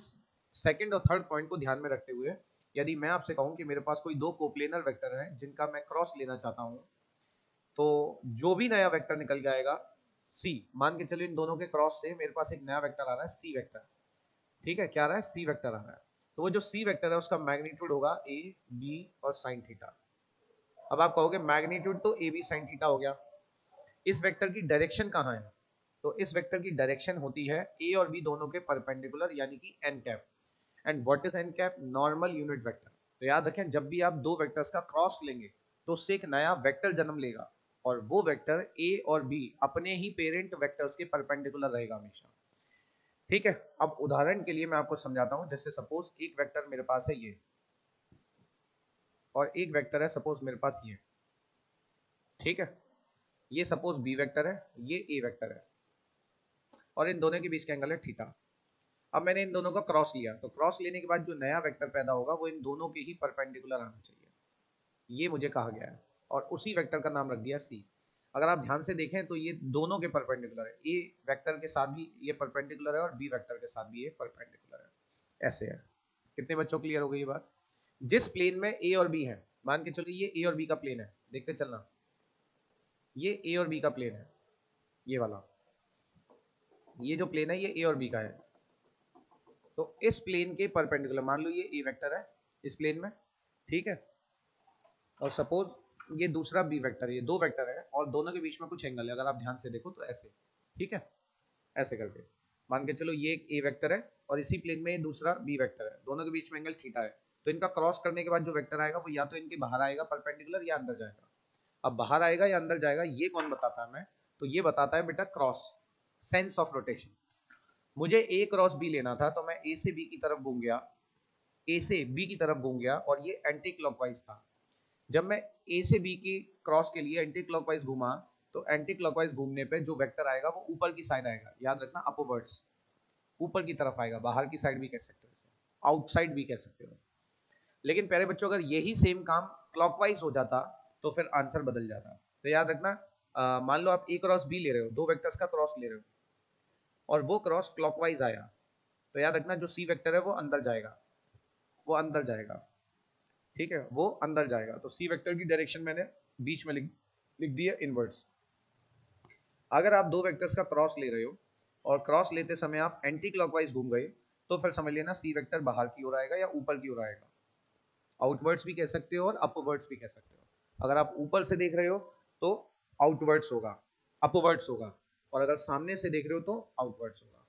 सेकंड और थर्ड पॉइंट को ध्यान में रखते हुए, यदि मैं आपसे कहूं कि मेरे पास कोई दो कोप्लेनर वेक्टर हैं जिनका मैं क्रॉस लेना चाहता हूं, तो जो भी नया वेक्टर निकल के आएगा सी, मान के चलिए इन दोनों के क्रॉस से मेरे पास एक नया वेक्टर आ रहा है सी वेक्टर। ठीक है, क्या आ रहा है? सी वेक्टर आ रहा है। तो वो जो सी वेक्टर है उसका मैग्नीट्यूड होगा ए बी और साइन थीटा। अब आप कहोगे मैग्नीट्यूड तो ए बी साइन थीटा हो गया, इस वेक्टर की डायरेक्शन कहाँ है? तो इस वेक्टर की डायरेक्शन होती है ए और बी दोनों के परपेंडिकुलर, यानी कि N cap. And what is N cap? Normal unit vector. तो याद रखें, जब भी आप दो वेक्टर्स का क्रॉस लेंगे तो उससे एक नया वेक्टर जन्म लेगा, और वो वेक्टर ए और बी अपने ही पेरेंट वेक्टर्स के परपेंडिकुलर रहेगा हमेशा। ठीक है, अब उदाहरण के लिए मैं आपको समझाता हूं। जैसे सपोज एक वेक्टर मेरे पास है ये, और एक वेक्टर है सपोज मेरे पास ये। ठीक है, ये सपोज बी वेक्टर है, ये ए वेक्टर है, और इन दोनों के बीच का एंगल है थीटा। अब मैंने इन दोनों का क्रॉस लिया, तो क्रॉस लेने के बाद जो नया वेक्टर पैदा होगा वो इन दोनों के ही परपेंडिकुलर आना चाहिए, ये मुझे कहा गया है। और उसी वेक्टर का नाम रख दिया सी। अगर आप ध्यान से देखें तो ये दोनों के परपेंडिकुलर है, ए वेक्टर के साथ भी ये परपेंडिकुलर है और बी वेक्टर के साथ भी ये परपेंडिकुलर है। ऐसे है। कितने बच्चों क्लियर हो गई ये बात? जिस प्लेन में ए और बी है, मान के चलिए ये ए और बी का प्लेन है, देखते चलना, ये ए और बी का प्लेन है, ये वाला, ये जो प्लेन है ये ए और बी का है। तो इस प्लेन के परपेंडिकुलर मान लो ये ए वेक्टर है इस प्लेन में, ठीक है, और सपोज ये दूसरा बी वेक्टर है, ये दो वेक्टर है और दोनों के बीच में कुछ एंगल है। अगर आप ध्यान से देखो तो ऐसे, ठीक है, ऐसे करके मान के चलो ये एक ए वेक्टर है और इसी प्लेन में ये दूसरा बी वेक्टर है, दोनों के बीच में एंगल थीटा है। तो इनका क्रॉस करने के बाद जो वेक्टर आएगा वो या तो इनके बाहर आएगा परपेंडिकुलर या अंदर जाएगा। अब बाहर आएगा या अंदर जाएगा ये कौन बताता है हमें? तो ये बताता है बेटा क्रॉस, सेंस ऑफ रोटेशन। मुझे ए क्रॉस बी लेना था, तो मैं ए से बी की तरफ घूम गया, ए से बी की तरफ घूम गया, और ये एंटी क्लॉकवाइज था। जब मैं ए से बी की क्रॉस के लिए एंटी क्लॉकवाइज घूमा, तो एंटी क्लॉकवाइज घूमने पे जो वेक्टर आएगा वो ऊपर की साइड आएगा। याद रखना, अपवर्ड्स, ऊपर की तरफ आएगा, बाहर की साइड भी कह सकते हो, आउटसाइड भी कह सकते हो। लेकिन प्यारे बच्चों, अगर यही सेम काम क्लॉकवाइज हो जाता तो फिर आंसर बदल जाता। तो याद रखना, मान लो आप ए क्रॉस बी ले रहे हो, दो वेक्टर्स का क्रॉस ले रहे हो, और वो क्रॉस क्लॉकवाइज आया, तो याद रखना जो सी वेक्टर है वो अंदर जाएगा, वो अंदर जाएगा। ठीक है, वो अंदर जाएगा। तो सी वेक्टर की डायरेक्शन मैंने बीच में लिख लिख दी है इनवर्ड्स। अगर आप दो वेक्टर्स का क्रॉस ले रहे हो और क्रॉस लेते समय आप एंटी क्लॉकवाइज घूम गए, तो फिर समझ लेना सी वेक्टर बाहर की ओर आएगा या ऊपर की ओर आएगा। आउटवर्ड्स भी कह सकते हो और अपवर्ड्स भी कह सकते हो। अगर आप ऊपर से देख रहे हो तो आउटवर्ड्स होगा, अपवर्ड्स होगा, और अगर सामने से देख रहे हो तो आउटवर्ड्स होगा,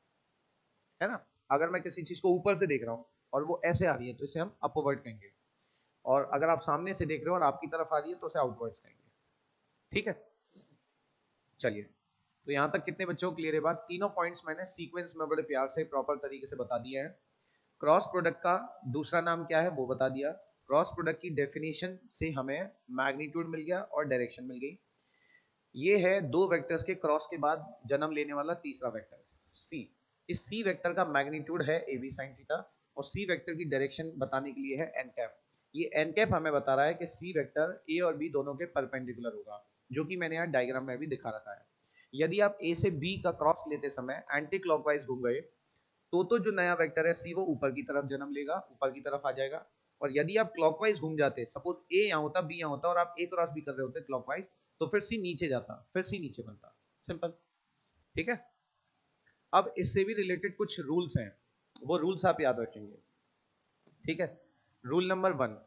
है ना। अगर मैं किसी चीज को ऊपर से देख रहा हूँ और वो ऐसे आ रही है तो इसे हम अपवर्ड कहेंगे, और अगर आप सामने से देख रहे हो और आपकी तरफ आ रही है तो उसे आउटवर्ड्स कहेंगे। ठीक है, चलिए, तो यहाँ तक कितने बच्चों को क्लियर है बात? तीनों पॉइंट्स मैंने सीक्वेंस में बड़े प्यार से प्रॉपर तरीके से बता दिया है। क्रॉस प्रोडक्ट का दूसरा नाम क्या है वो बता दिया। क्रॉस प्रोडक्ट की डेफिनेशन से हमें मैग्नीट्यूड मिल गया और डायरेक्शन मिल गई। ये है दो वेक्टर्स के क्रॉस के बाद जन्म लेने वाला तीसरा वेक्टर सी। इस सी वेक्टर का मैग्नीट्यूड है ए बी साइन थीटा और सी वेक्टर की डायरेक्शन बताने के लिए है एन कैप। ये एन कैप हमें बता रहा है कि सी वेक्टर ए और बी दोनों के परपेंडिकुलर होगा, जो कि मैंने यहाँ डायग्राम में भी दिखा रखा है। यदि आप ए से बी का क्रॉस लेते समय एंटी क्लॉकवाइज घूम गए तो जो नया वेक्टर है सी वो ऊपर की तरफ जन्म लेगा, ऊपर की तरफ आ जाएगा। और यदि आप क्लॉकवाइज घूम जाते, सपोज ए यहाँ होता बी यहाँ होता और आप ए क्रॉस भी कर रहे होते क्लॉकवाइज, तो फिर सी नीचे जाता, फिर सी नीचे बनता। सिंपल, ठीक है। अब इससे भी रिलेटेड कुछ रूल्स हैं, वो रूल्स आप याद रखेंगे, ठीक है। Rule number one,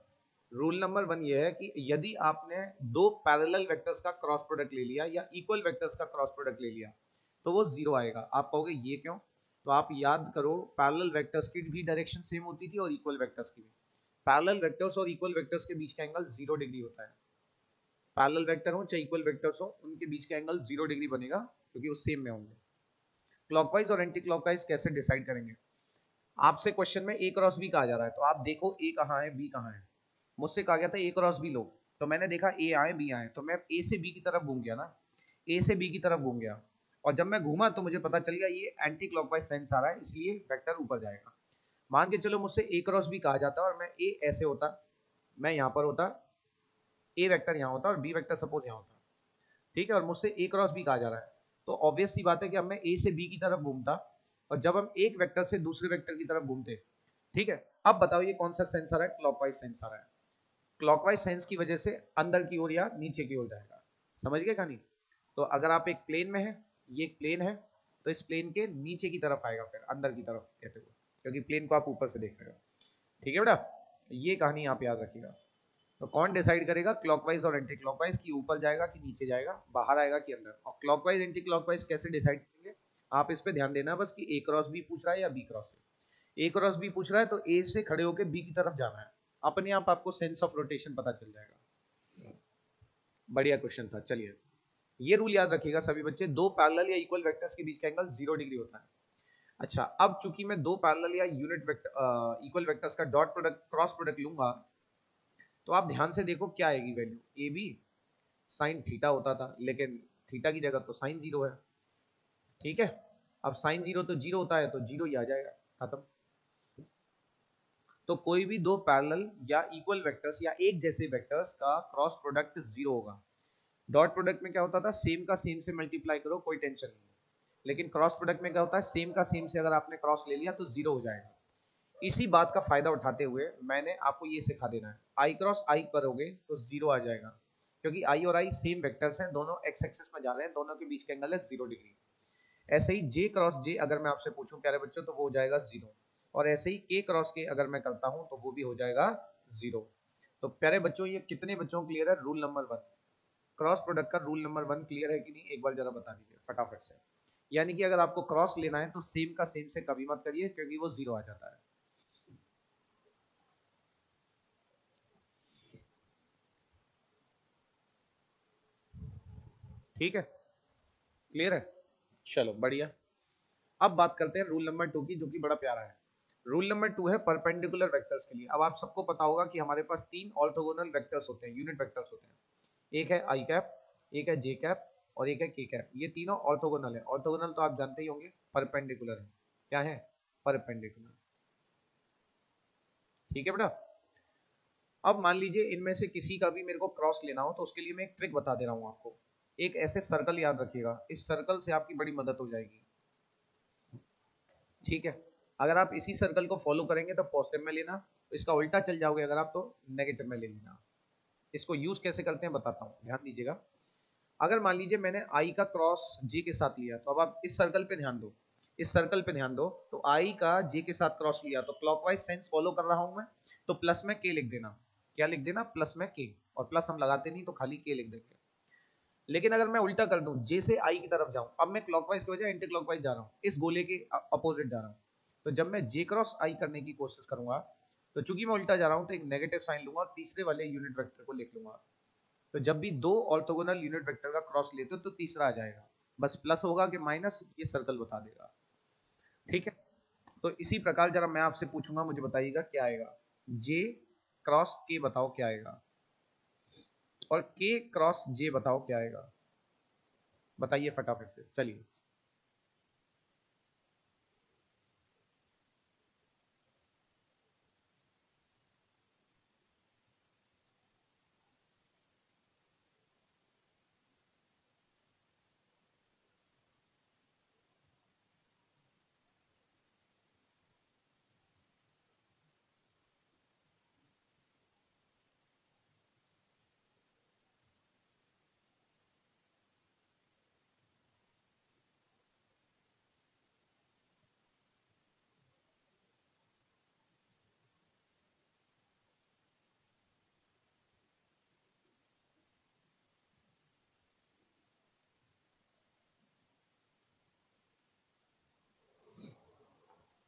rule number one ये है कि यदि आपने दो पैरेलल वेक्टर्स का क्रॉस प्रोडक्ट ले लिया या इक्वल वेक्टर्स का क्रॉस प्रोडक्ट ले लिया तो वो जीरो आएगा। आप कहोगे ये क्यों? तो आप याद करो, पैरेलल वेक्टर्स की भी डायरेक्शन सेम होती थी और इक्वल वेक्टर्स की भी। पैरेलल वेक्टर्स और इक्वल वेक्टर्स के बीच का एंगल 0 डिग्री होता है। पैरेलल वेक्टर हो चाहे इक्वल वेक्टर्स हो, उनके बीच का एंगल 0 डिग्री बनेगा क्योंकि वो सेम में होंगे। क्लॉकवाइज और एंटी क्लॉकवाइज कैसे डिसाइड करेंगे? आपसे क्वेश्चन में ए क्रॉस बी कहा जा रहा है, तो आप देखो ए कहाँ है बी कहाँ है। मुझसे कहा गया था ए क्रॉस बी लो, तो मैंने देखा ए आए बी आए, तो मैं ए से बी की तरफ घूम गया ना, ए से बी की तरफ घूम गया। और जब मैं घूमा तो मुझे पता चल गया ये एंटी क्लॉकवाइज सेंस आ रहा है, इसलिए वेक्टर ऊपर जाएगा। मान के चलो मुझसे ए क्रॉस बी कहा जाता और मैं ए ऐसे होता, मैं यहाँ पर होता, ए वेक्टर यहाँ होता और बी वेक्टर सपोज यहाँ होता, ठीक है। और मुझसे ए क्रॉस बी कहा जा रहा है, तो ऑब्वियस सी बात है कि अब मैं ए से बी की तरफ घूमता और जब हम एक वेक्टर से दूसरे वेक्टर की तरफ घूमते, ठीक है। अब बताओ ये कौन सा सेंस आ रहा है? क्लॉकवाइज सेंस आ रहा है। क्लॉकवाइज सेंस की वजह से अंदर की ओर या नीचे की ओर जाएगा। समझ गए कहानी? तो अगर आप एक प्लेन में है, ये एक प्लेन है, तो इस प्लेन के नीचे की तरफ आएगा, फिर अंदर की तरफ कहते हुए, क्योंकि प्लेन को आप ऊपर से देख रहे हो, ठीक है बेटा। ये कहानी आप याद रखिएगा। तो कौन डिसाइड करेगा क्लॉकवाइज और एंटी क्लॉकवाइज की ऊपर जाएगा कि नीचे जाएगा, बाहर आएगा कि अंदर? और क्लॉकवाइज एंटी क्लॉकवाइज कैसे डिसाइड करेंगे? आप इस पे ध्यान देना बस कि ए क्रॉस बी पूछ रहा है या बी क्रॉस से। ए क्रॉस बी पूछ रहा है तो ए से खड़े होकर बी की तरफ जाना है, अपने आप आपको सेंस ऑफ रोटेशन पता चल जाएगा। बढ़िया क्वेश्चन था। चलिए, ये रूल याद रखिएगा सभी बच्चे, दो पैरेलल या इक्वल वेक्टर्स के बीच का एंगल 0 डिग्री होता है। अच्छा, अब चूंकि मैं दो पैरेलल या यूनिट वेक्टर इक्वल वेक्टर्स का डॉट प्रोडक्ट क्रॉस प्रोडक्ट लूंगा, तो आप ध्यान से देखो क्या आएगी वैल्यू। ए बी साइन थीटा होता था, लेकिन थीटा की जगह तो साइन 0 है, ठीक है। अब साइन 0 तो 0 होता है, तो 0 ही आ जाएगा, खत्म। तो कोई भी दो पैरेलल या इक्वल वेक्टर्स या एक जैसे वेक्टर्स का क्रॉस प्रोडक्ट 0 होगा। डॉट प्रोडक्ट में क्या होता था? सेम का सेम से मल्टीप्लाई करो, कोई टेंशन नहीं है। लेकिन क्रॉस प्रोडक्ट में क्या होता है? सेम का सेम से अगर आपने क्रॉस ले लिया तो 0 हो जाएगा। इसी बात का फायदा उठाते हुए मैंने आपको ये सिखा देना है, आई क्रॉस आई करोगे तो 0 आ जाएगा, क्योंकि आई और आई सेम वेक्टर्स हैं, दोनों एक्स एक्सिस में जा रहे हैं, दोनों के बीच का एंगल है 0 डिग्री। ऐसे ही जे क्रॉस जे अगर मैं आपसे पूछूं प्यारे बच्चों तो वो हो जाएगा 0। और ऐसे ही के क्रॉस के अगर मैं करता हूं तो वो भी हो जाएगा 0। तो प्यारे बच्चों, ये कितने बच्चों को क्लियर है रूल नंबर 1? क्रॉस प्रोडक्ट का रूल नंबर 1 क्लियर है कि नहीं? एक बार जरा बता दीजिए फटाफट से। यानी कि अगर आपको क्रॉस लेना है तो सेम का सेम से कभी मत करिए, क्योंकि वो 0 आ जाता है। ठीक है, क्लियर है? चलो बढ़िया। अब बात करते हैं रूल नंबर 2 की, जो कि बड़ा प्यारा है। रूल नंबर 2 है परपेंडिकुलर वेक्टर्स के लिए। अब आप सबको पता होगा कि हमारे पास तीन ऑर्थोगोनल वेक्टर्स होते हैं, यूनिट वेक्टर्स होते हैं। एक है आई कैप, एक है जे कैप और एक है के कैप। ये तीनों ऑर्थोगोनल है। ऑर्थोगोनल तो आप जानते ही होंगे, परपेंडिकुलर है। क्या है? परपेंडिकुलर। ठीक है बेटा। अब मान लीजिए इनमें से किसी का भी मेरे को क्रॉस लेना हो, तो उसके लिए मैं एक ट्रिक बता दे रहा हूँ आपको। एक ऐसे सर्कल याद रखिएगा, इस सर्कल से आपकी बड़ी मदद हो जाएगी, ठीक है। अगर आप इसी सर्कल को फॉलो करेंगे तो पॉजिटिव में लेना, तो इसका उल्टा चल जाओगे अगर आप तो नेगेटिव में ले लेना। इसको यूज कैसे करते हैं बताता हूँ, ध्यान दीजिएगा। अगर मान लीजिए मैंने आई का क्रॉस जे के साथ लिया, तो अब आप इस सर्कल पे ध्यान दो, इस सर्कल पे ध्यान दो। तो आई का जे के साथ क्रॉस लिया तो क्लॉकवाइज सेंस फॉलो कर रहा हूं मैं, तो प्लस में के लिख देना। क्या लिख देना? प्लस में के। और प्लस हम लगाते नहीं तो खाली के लिख देंगे। लेकिन अगर मैं उल्टा कर दूं, जे से आई की तरफ जाऊं, अब मैं क्लॉकवाइज की वजह एंटी क्लॉकवाइज जा रहा हूं, इस गोले के अपोजिट जा रहा हूं। तो जब मैं जे क्रॉस आई करने की कोशिश करूंगा, तो चूंकि मैं उल्टा जा रहा हूं तो एक नेगेटिव साइन लूंगा और तीसरे वाले यूनिट वेक्टर को लिख लूंगा। तो जब भी दो ऑर्थोगोनल यूनिट वेक्टर का क्रॉस लेते हो तो तीसरा आ जाएगा, बस प्लस होगा कि माइनस ये सर्कल बता देगा। ठीक है, तो इसी प्रकार जरा मैं आपसे पूछूंगा, मुझे बताइएगा क्या आएगा। जे क्रॉस के बताओ क्या आएगा, और के क्रॉस जे बताओ क्या आएगा, बताइए फटाफट से, चलिए।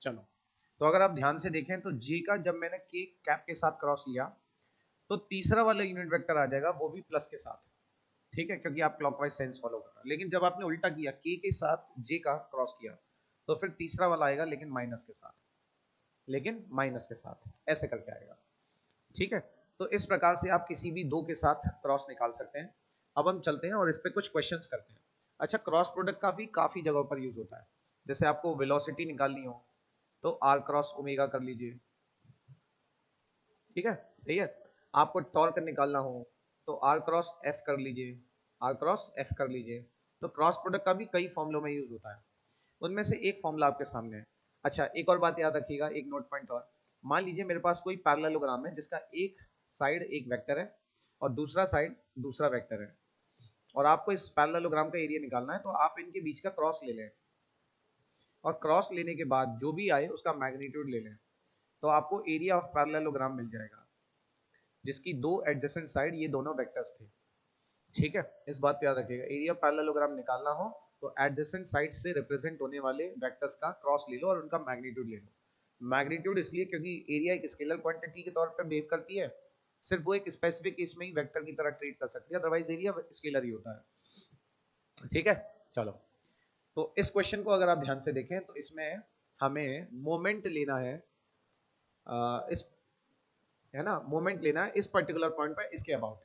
चलो, तो अगर आप ध्यान से देखें तो जे का जब मैंने के कैप के साथ क्रॉस लिया तो तीसरा वाला यूनिट वेक्टर आ जाएगा, वो भी प्लस के साथ। ठीक है, क्योंकि आप क्लॉकवाइज सेंस फॉलो कर रहे हैं। लेकिन जब आपने उल्टा किया, के साथ जे का क्रॉस किया, तो फिर तीसरा वाला आएगा लेकिन माइनस के साथ, लेकिन माइनस के साथ ऐसे करके आएगा। ठीक है, तो इस प्रकार से आप किसी भी दो के साथ क्रॉस निकाल सकते हैं। अब हम चलते हैं और इस पे कुछ क्वेश्चंस करते हैं। अच्छा, क्रॉस प्रोडक्ट का भी काफी जगहों पर यूज होता है। जैसे आपको वेलोसिटी निकालनी हो तो आर क्रॉस ओमेगा कर लीजिए। ठीक है, सही है। आपको टॉर्क निकालना हो तो आर क्रॉस एफ कर लीजिए, आर क्रॉस एफ कर लीजिए। तो क्रॉस प्रोडक्ट का भी कई फॉर्मूलों में यूज होता है, उनमें से एक फॉर्मूला आपके सामने है। अच्छा, एक और बात याद रखिएगा, एक नोट पॉइंट और। मान लीजिए मेरे पास कोई पैरेललोग्राम है जिसका एक साइड एक वेक्टर है और दूसरा साइड दूसरा वेक्टर है, और आपको इस पैरेललोग्राम का एरिया निकालना है, तो आप इनके बीच का क्रॉस ले लें, और क्रॉस लेने के बाद जो भी आए उसका मैग्नीट्यूड ले लें, तो आपको एरिया ऑफ पैरेललोग्राम मिल जाएगा, जिसकी दो एडजेसेंट साइड ये दोनों वेक्टर्स थे। ठीक है, इस बात पे याद रखिएगा, एरिया पैरेललोग्राम निकालना हो तो एडजेसेंट साइड से रिप्रेजेंट होने वाले वेक्टर्स का क्रॉस ले लो और उनका मैग्नीट्यूड ले लो। मैग्नीट्यूड इसलिए क्योंकि एरिया एक स्केलर क्वांटिटी के तौर पर बिहेव करती है, सिर्फ वो एक स्पेसिफिक केस में ही वेक्टर की तरह ट्रीट कर सकती है, अदरवाइज एरिया स्केलर ही होता है। ठीक है, चलो, तो इस क्वेश्चन को अगर आप ध्यान से देखें तो इसमें हमें मोमेंट लेना है, इस, है ना, मोमेंट लेना है इस पर्टिकुलर पॉइंट पर, इसके अबाउट।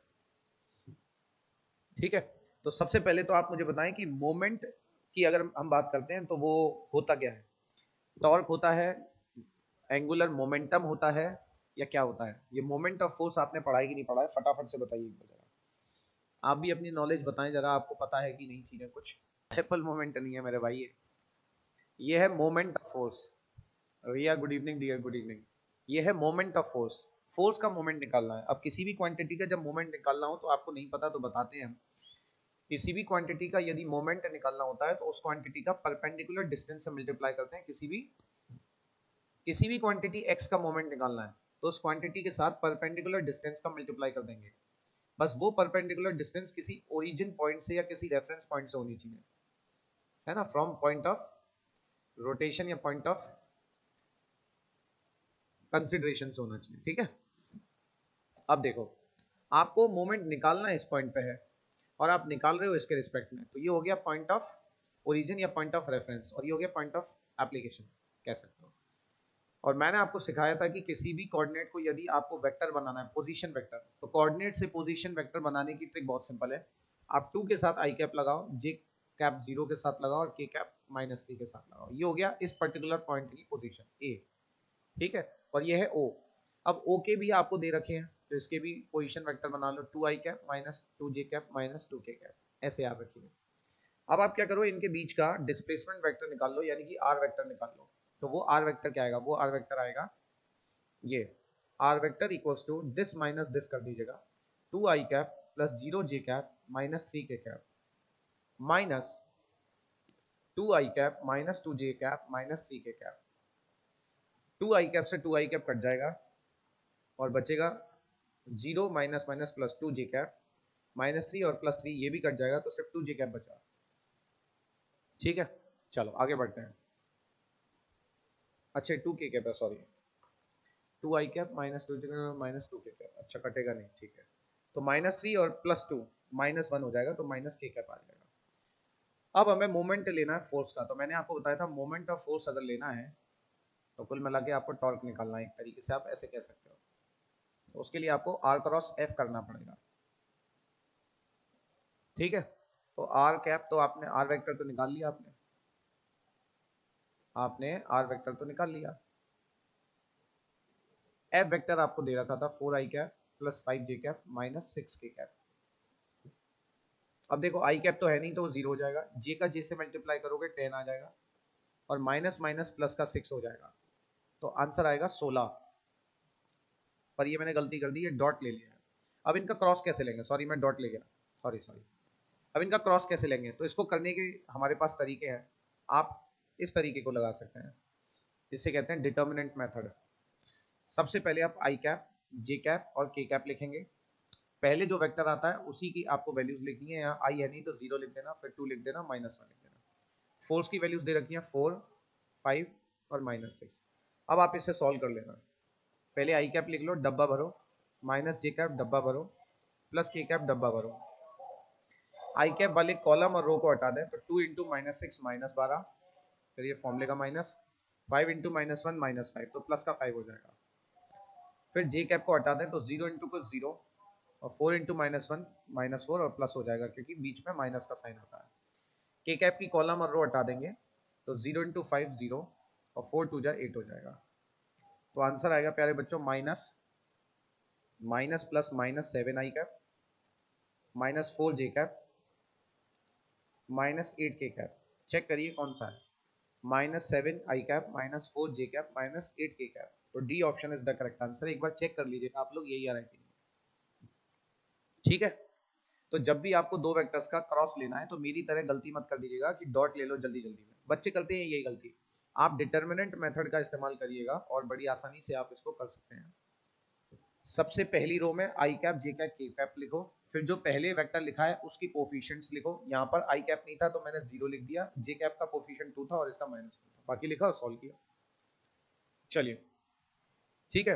ठीक है, तो सबसे पहले तो आप मुझे बताएं कि मोमेंट की अगर हम बात करते हैं तो वो होता क्या है। टॉर्क होता है, एंगुलर मोमेंटम होता है, या क्या होता है। ये मोमेंट ऑफ फोर्स आपने पढ़ाई कि नहीं पढ़ा है, फटाफट से बताइए जरा। आप भी अपनी नॉलेज बताएं जरा, आपको पता है कि नहीं चीजें कुछ। ट्रिपल मोमेंट नहीं है मेरे भाई, ये है moment of force. Riya good evening, dear good evening. ये है मोमेंट ऑफ फोर्स, फोर्स का मोमेंट निकालना है। अब किसी भी क्वांटिटी का जब मोमेंट निकालना हो तो आपको नहीं पता तो बताते हैं हम। किसी भी क्वांटिटी का यदि मोमेंट निकालना होता है तो उस क्वांटिटी का परपेंडिकुलर डिस्टेंस से मल्टीप्लाई करते हैं। किसी भी क्वांटिटी x का मोमेंट निकालना है तो उस क्वांटिटी के साथ परपेंडिकुलर डिस्टेंस का मल्टीप्लाई कर देंगे। बस वो परपेंडिकुलर डिस्टेंस किसी ओरिजिन पॉइंट से या किसी रेफरेंस पॉइंट से होनी चाहिए, है ना, फ्रॉम पॉइंट ऑफ रोटेशन या पॉइंट ऑफ कंसिडरेशन से होना चाहिए। ठीक है, अब देखो, आपको मोमेंट निकालना इस पॉइंट पे है और आप निकाल रहे हो इसके रिस्पेक्ट में, तो ये हो गया पॉइंट ऑफ ओरिजिन या पॉइंट ऑफ रेफरेंस, और ये हो गया पॉइंट ऑफ एप्लीकेशन कह सकते हो। और मैंने आपको सिखाया था कि किसी भी कोऑर्डिनेट को यदि आपको वेक्टर बनाना है, पोजीशन वेक्टर, तो कोऑर्डिनेट से पोजीशन वेक्टर बनाने की ट्रिक बहुत सिंपल है। आप 2 के साथ आई कैप लगाओ, जे कैप 0 के साथ लगाओ और के कैप -3 के साथ लगाओ। ये हो गया इस पर्टिकुलर पॉइंट की पोजीशन ए। ठीक है, और ये है ओ। अब ओ के भी आपको दे रखे हैं तो इसके भी पोजीशन वेक्टर बना लो, 2 आई कैप -2 जे कैप -2 के कैप, ऐसे याद रखिए। अब आप क्या करो, इनके बीच का डिस्प्लेसमेंट वेक्टर निकाल लो, यानी कि आर वेक्टर निकाल लो। तो वो आर वेक्टर क्या आएगा, वो आर वेक्टर आएगा ये, R vector equals to this minus this कर दीजिएगा, 2 I cap plus 0 J cap -3 K cap minus 2 I cap -2 J cap -3 K cap. 2 I cap से 2 आई कैप कट जाएगा और बचेगा 0 minus minus plus 2 J cap -3 और +3 ये भी cut जाएगा, तो सिर्फ 2 जे कैप बचा। ठीक है, चलो आगे बढ़ते हैं। अच्छा, 2 के कैप है, सॉरी, 2 आई कैप -2 -2 के कैप, अच्छा कटेगा नहीं, ठीक है। तो -3 और +2 -1 हो जाएगा, तो माइनस के कैप आ जाएगा। अब हमें मोमेंट लेना है फोर्स का, तो मैंने आपको बताया था मोमेंट ऑफ फोर्स अगर लेना है तो कुल मिला के आपको टॉर्क निकालना है, एक तरीके से आप ऐसे कह सकते हो। तो उसके लिए आपको r क्रॉस f करना पड़ेगा, ठीक है। तो r कैप, तो आपने r वेक्टर तो निकाल लिया, आपने r वेक्टर तो निकाल लिया। f वेक्टर आपको दे रखा था 4i cap plus 5j cap minus 6k cap. अब देखो i कैप तो है नहीं तो वो 0 हो जाएगा, j का j से मल्टीप्लाई करोगे 10 आ जाएगा, और माइनस माइनस प्लस का 6 हो जाएगा, तो आंसर आएगा 16। पर ये मैंने गलती कर दी, ये डॉट ले लिया है। अब इनका क्रॉस कैसे लेंगे, सॉरी मैं डॉट ले गया, सॉरी सॉरी। अब इनका क्रॉस कैसे लेंगे, तो इसको करने के हमारे पास तरीके हैं। आप इस तरीके को लगा सकते हैं, इसे कहते हैं डिटर्मिनेंट मेथड। सबसे पहले आप आई कैप, जे कैप और के कैप लिखेंगे। पहले जो वेक्टर आता है उसी की आपको वैल्यूज लिखनी है। यहाँ आई है नहीं तो 0 लिख देना, फिर 2 लिख देना, -1 लिख देना। फोर्स की वैल्यूज दे रखी है 4, 5 और -6। अब आप इसे सॉल्व कर लेना। पहले आई कैप लिख लो, डब्बा भरो, माइनस जे कैप डब्बा भरो, प्लस के कैप डब्बा भरो। आई कैप वाले कॉलम और रो को हटा दें, तो 2 इंटू -6 -12, फिर ये फॉर्मूले का माइनस, 5 इंटू -1 -5, तो प्लस का 5 हो जाएगा। फिर जे कैप को हटा दें तो 0 इंटू को 0, और 4 इंटू -1 -4 और प्लस हो जाएगा क्योंकि बीच में माइनस का साइन आता है। के कैप की कॉलम और रो हटा देंगे तो 0 इंटू 5 0, और 4 2 जा 8 हो जाएगा। तो आंसर आएगा प्यारे बच्चों माइनस प्लस -7 आई कैप, -4 जे कैप, -8 के कैप। चेक करिए कौन सा है, -7 आई कैप, -4 जे कैप, -8 के कैप। तो D option is the correct answer. एक बार चेक कर लीजिएगा आप लोग, यही आ रहा है कि नहीं, ठीक है। तो जब भी आपको दो वेक्टर्स का क्रॉस लेना है तो मेरी तरह गलती मत कर दीजिएगा कि डॉट ले लो जल्दी जल्दी में, बच्चे करते हैं यही गलती। आप डिटर्मिनेंट मेथड का इस्तेमाल करिएगा और बड़ी आसानी से आप इसको कर सकते हैं। सबसे पहली रो में आई कैप, जे कैप, के कैप लिखो, फिर जो पहले वेक्टर लिखा है उसकी कोफिशिएंट्स लिखो। यहाँ पर आई कैप नहीं था तो मैंने 0 लिख दिया, जे कैप का कोफिशिएंट 2 था और इसका -2 था, बाकी लिखा और सॉल्व किया। चलिए ठीक है।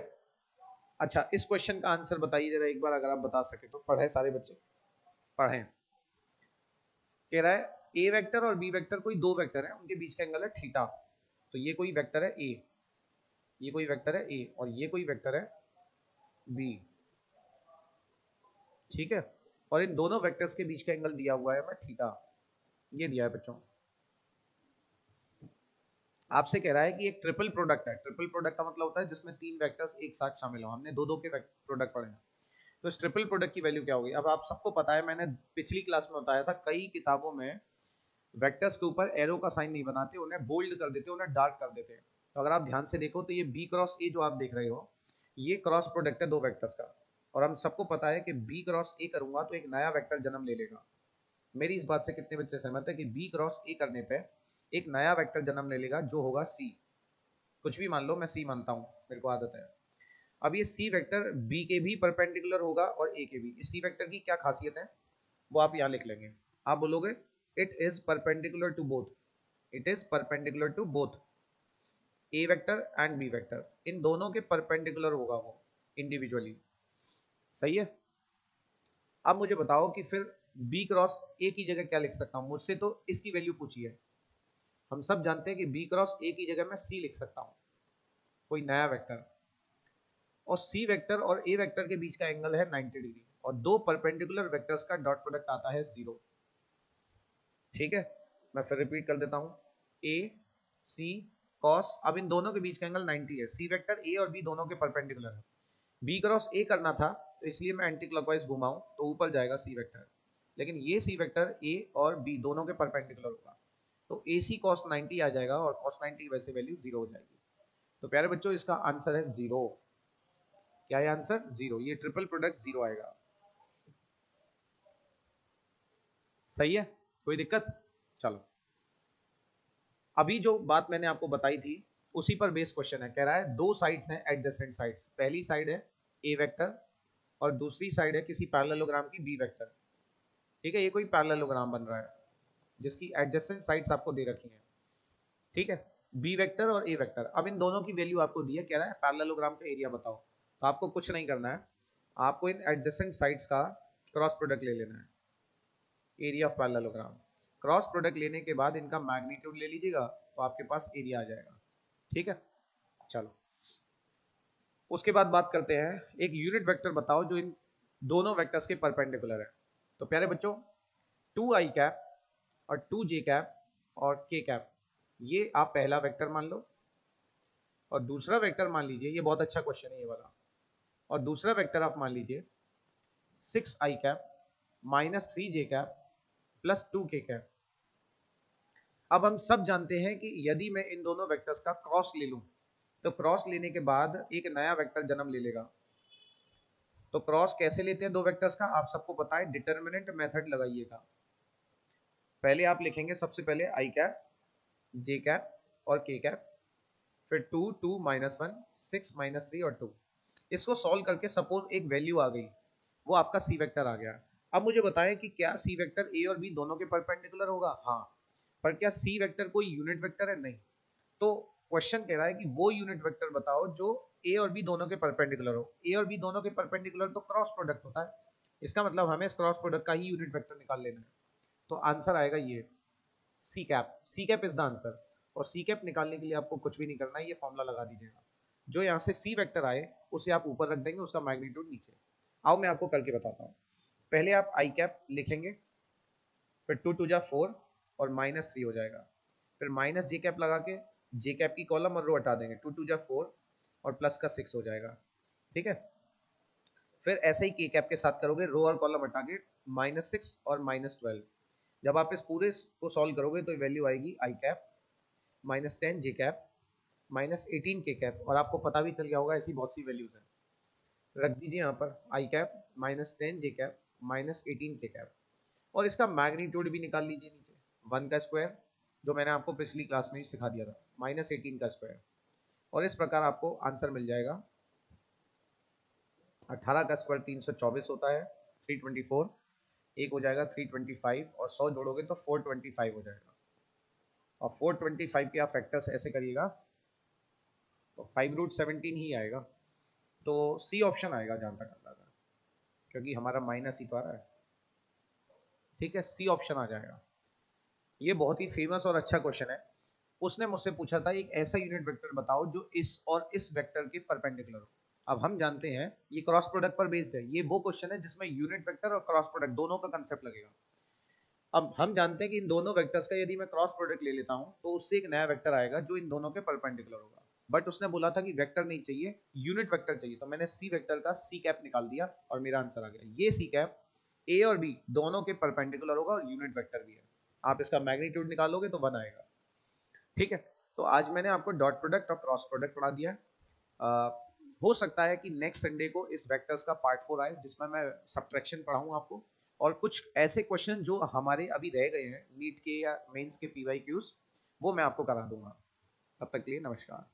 अच्छा, इस क्वेश्चन का आंसर बताइए जरा एक बार, अगर आप बता सके तो। पढ़े सारे बच्चे, पढ़ें। कह रहा है ए वेक्टर और बी वेक्टर कोई दो वेक्टर है, उनके बीच का एंगल है थीटा। तो ये कोई वेक्टर है ए, ये कोई वेक्टर है ए, और ये कोई वेक्टर है बी, ठीक है। और इन दोनों वेक्टर्स के बीच का एंगल दिया हुआ है हमें थीटा, ये दिया है बच्चों। आपसे कह रहा है कि एक ट्रिपल प्रोडक्ट है। ट्रिपल प्रोडक्ट का मतलब होता है जिसमें तीन वेक्टर्स एक साथ शामिल हो। हमने दो दो के प्रोडक्ट पढ़े हैं, तो इस ट्रिपल प्रोडक्ट की वैल्यू क्या होगी। अब आप सबको पता है, मैंने पिछली क्लास में बताया था, कई किताबों में वेक्टर्स के ऊपर एरो का साइन नहीं बनाते, उन्हें बोल्ड कर देते, उन्हें डार्क कर देते हैं। तो अगर आप ध्यान से देखो तो ये बी क्रॉस ए जो आप देख रहे हो, ये क्रॉस प्रोडक्ट है दो वेक्टर्स का। और हम सबको पता है कि बी क्रॉस ए करूंगा तो एक नया वेक्टर जन्म ले लेगा। मेरी इस बात से कितने बच्चे सहमत है कि बी क्रॉस ए करने पे एक नया वेक्टर जन्म ले लेगा जो होगा सी। कुछ भी मान लो, मैं सी मानता हूँ, मेरे को आदत है। अब ये सी वेक्टर बी के भी परपेंडिकुलर होगा और ए के भी। इस सी वेक्टर की क्या खासियत है वो आप यहाँ लिख लेंगे। आप बोलोगे it is perpendicular to both, it is perpendicular to both A vector and B vector, इन दोनों के परपेंडिकुलर होगा वो इंडिविजुअली, सही है। अब मुझे बताओ कि फिर बी क्रॉस ए की जगह क्या लिख सकता हूँ। मुझसे तो इसकी वैल्यू पूछी है। हम सब जानते हैं कि बी क्रॉस ए की जगह मैं सी लिख सकता हूँ, कोई नया वेक्टर। और सी वेक्टर और ए वेक्टर के बीच का एंगल है 90 डिग्री, और दो परपेंडिकुलर वेक्टर्स का डॉट प्रोडक्ट आता है 0, ठीक है। मैं फिर रिपीट कर देता हूँ, ए सी कॉस। अब इन दोनों के बीच का एंगल 90 है। सी वेक्टर ए और बी दोनों के परपेंडिकुलर है। बी क्रॉस ए करना था तो इसलिए मैं एंटी क्लॉकवाइज घुमाऊं तो ऊपर जाएगा सी वेक्टर, लेकिन ये सी वेक्टर ए और बी दोनों के परपेंडिकुलर होगा, तो ए सी कॉस 90 आ जाएगा, और कॉस 90 की वैसे वैल्यू 0 हो जाएगी। तो प्यारे बच्चों इसका आंसर है 0। क्या है आंसर? 0। ये ट्रिपल प्रोडक्ट 0 आएगा, सही है। कोई दिक्कत? चलो, अभी जो बात मैंने आपको बताई थी उसी पर बेस क्वेश्चन है। कह रहा है दो साइड्स हैं एडजेसेंट साइड्स, पहली साइड है ए वेक्टर और दूसरी साइड है किसी पैरेललोग्राम की बी वेक्टर, ठीक है। ये कोई पैरेललोग्राम बन रहा है जिसकी एडजेसेंट साइड्स आपको दे रखी हैं, ठीक है, बी वेक्टर और ए वेक्टर। अब इन दोनों की वैल्यू आपको दी है, कह रहा है पैरेललोग्राम का एरिया बताओ। तो आपको कुछ नहीं करना है, आपको इन एडजेसेंट साइड्स का क्रॉस प्रोडक्ट ले लेना है, area of parallelogram. Cross product लेने के बाद इनका मैग्नीट्यूड ले लीजिएगा तो आपके पास एरिया आ जाएगा। ठीक है, चलो उसके बाद बात करते हैं, एक यूनिट वेक्टर बताओ जो इन दोनों वेक्टर्स के परपेंडिकुलर है। तो प्यारे बच्चों, 2i कैप और 2j कैप और k कैप, ये आप पहला वेक्टर मान लो, और दूसरा वेक्टर मान लीजिए, ये बहुत अच्छा क्वेश्चन है ये वाला, और दूसरा वेक्टर आप मान लीजिए 6i cap minus 3j cap plus 2k cap. अब हम सब जानते हैं कि यदि मैं इन दोनों वेक्टर्स का क्रॉस ले लूं तो क्रॉस लेने के बाद एक नया वेक्टर जन्म ले लेगा। तो क्रॉस कैसे लेते हैं दो वेक्टर्स का, आप सबको पता है, डिटर्मिनेंट मेथड लगाइएगा। पहले आप लिखेंगे सबसे पहले आई कैप, जे कैप और के कैप, फिर 2 2 -1 6 -3 और 2। इसको सॉल्व करके सपोज एक वैल्यू आ गई, वो आपका सी वेक्टर आ गया। अब मुझे बताएं कि क्या सी वेक्टर ए और बी दोनों के परपेंडिकुलर होगा? हाँ। पर क्या सी वेक्टर कोई यूनिट वेक्टर है? नहीं। तो क्वेश्चन कह रहा है कि वो यूनिट वेक्टर बताओ जो ए और बी दोनों के परपेंडिकुलर हो। ए और बी दोनों के परपेंडिकुलर तो क्रॉस प्रोडक्ट होता है, इसका मतलब हमें इस क्रॉस प्रोडक्ट का ही यूनिट वेक्टर निकाल लेना है। तो आंसर आएगा ये C cap. C cap is the answer. और सी कैप निकालने के लिए आपको कुछ भी नहीं करना है, ये फॉर्मूला लगा दीजिएगा। जो यहाँ से सी वेक्टर आए उसे आप ऊपर रख देंगे, उसका मैग्नीट्यूड नीचे। आओ मैं आपको करके बताता हूँ। पहले आप आई कैप लिखेंगे, फिर 2 2 जा 4 और -3 हो जाएगा, फिर माइनस जे कैप लगा के जे कैप की कॉलम और रो हटा देंगे, 2 2 जा 4 और प्लस का 6 हो जाएगा। ठीक है, फिर ऐसे ही के कैप के साथ करोगे, रो और कॉलम हटा के -6 और -12। जब आप इस पूरे को सॉल्व करोगे तो वैल्यू आएगी आई कैप -10 जे कैप -18 के कैप, और आपको पता भी चल गया होगा ऐसी बहुत सी वैल्यूज हैं। रख दीजिए यहाँ पर आई कैप -10 जे कैप -18 के कैप, और इसका मैग्नीट्यूड भी निकाल लीजिए नीचे, 1 का स्क्वायर, जो मैंने आपको पिछली क्लास में ही सिखा दिया था, -18 का स्क्वायर। और इस प्रकार आपको आंसर मिल जाएगा 18 का स्क्वायर 324 होता है, 324, एक हो जाएगा 325 और 100 जोड़ोगे तो 425 हो जाएगा। और 425 के आप फैक्टर्स ऐसे करिएगा तो 5√17 ही आएगा। तो सी ऑप्शन आएगा जहाँ तक अंदाजा, क्योंकि हमारा माइनस ही तो आ रहा है। ठीक है, सी ऑप्शन आ जाएगा। ये बहुत ही फेमस और अच्छा क्वेश्चन है। उसने मुझसे पूछा था एक ऐसा यूनिट वेक्टर बताओ जो इस और इस वेक्टर के परपेंडिकुलर हो। अब हम जानते हैं ये क्रॉस प्रोडक्ट पर बेस्ड है, ये वो क्वेश्चन है जिसमें यूनिट वेक्टर और क्रॉस प्रोडक्ट दोनों का कंसेप्ट लगेगा। अब हम जानते हैं कि इन दोनों वेक्टर्स का यदि मैं क्रॉस प्रोडक्ट ले लेता हूं तो उससे एक नया वेक्टर आएगा जो इन दोनों के परपेंडिकुलर होगा। बट उसने बोला था कि वेक्टर नहीं चाहिए, यूनिट वेक्टर चाहिए, तो मैंने सी वेक्टर का सी कैप निकाल दिया और मेरा आंसर आ गया। ये सी कैप ए और बी दोनों के परपेंडिकुलर होगा और यूनिट वेक्टर भी है। आप इसका मैग्नीट्यूड निकालोगे तो 1 आएगा। ठीक है, तो आज मैंने आपको डॉट प्रोडक्ट और क्रॉस प्रोडक्ट पढ़ा दिया। हो सकता है कि नेक्स्ट संडे को इस वेक्टर्स का पार्ट 4 आए जिसमें मैं सब्ट्रैक्शन पढ़ाऊँ आपको, और कुछ ऐसे क्वेश्चन जो हमारे अभी रह गए हैं नीट के या मेंस के PYQs, वो मैं आपको करा दूंगा। तब तक के लिए नमस्कार।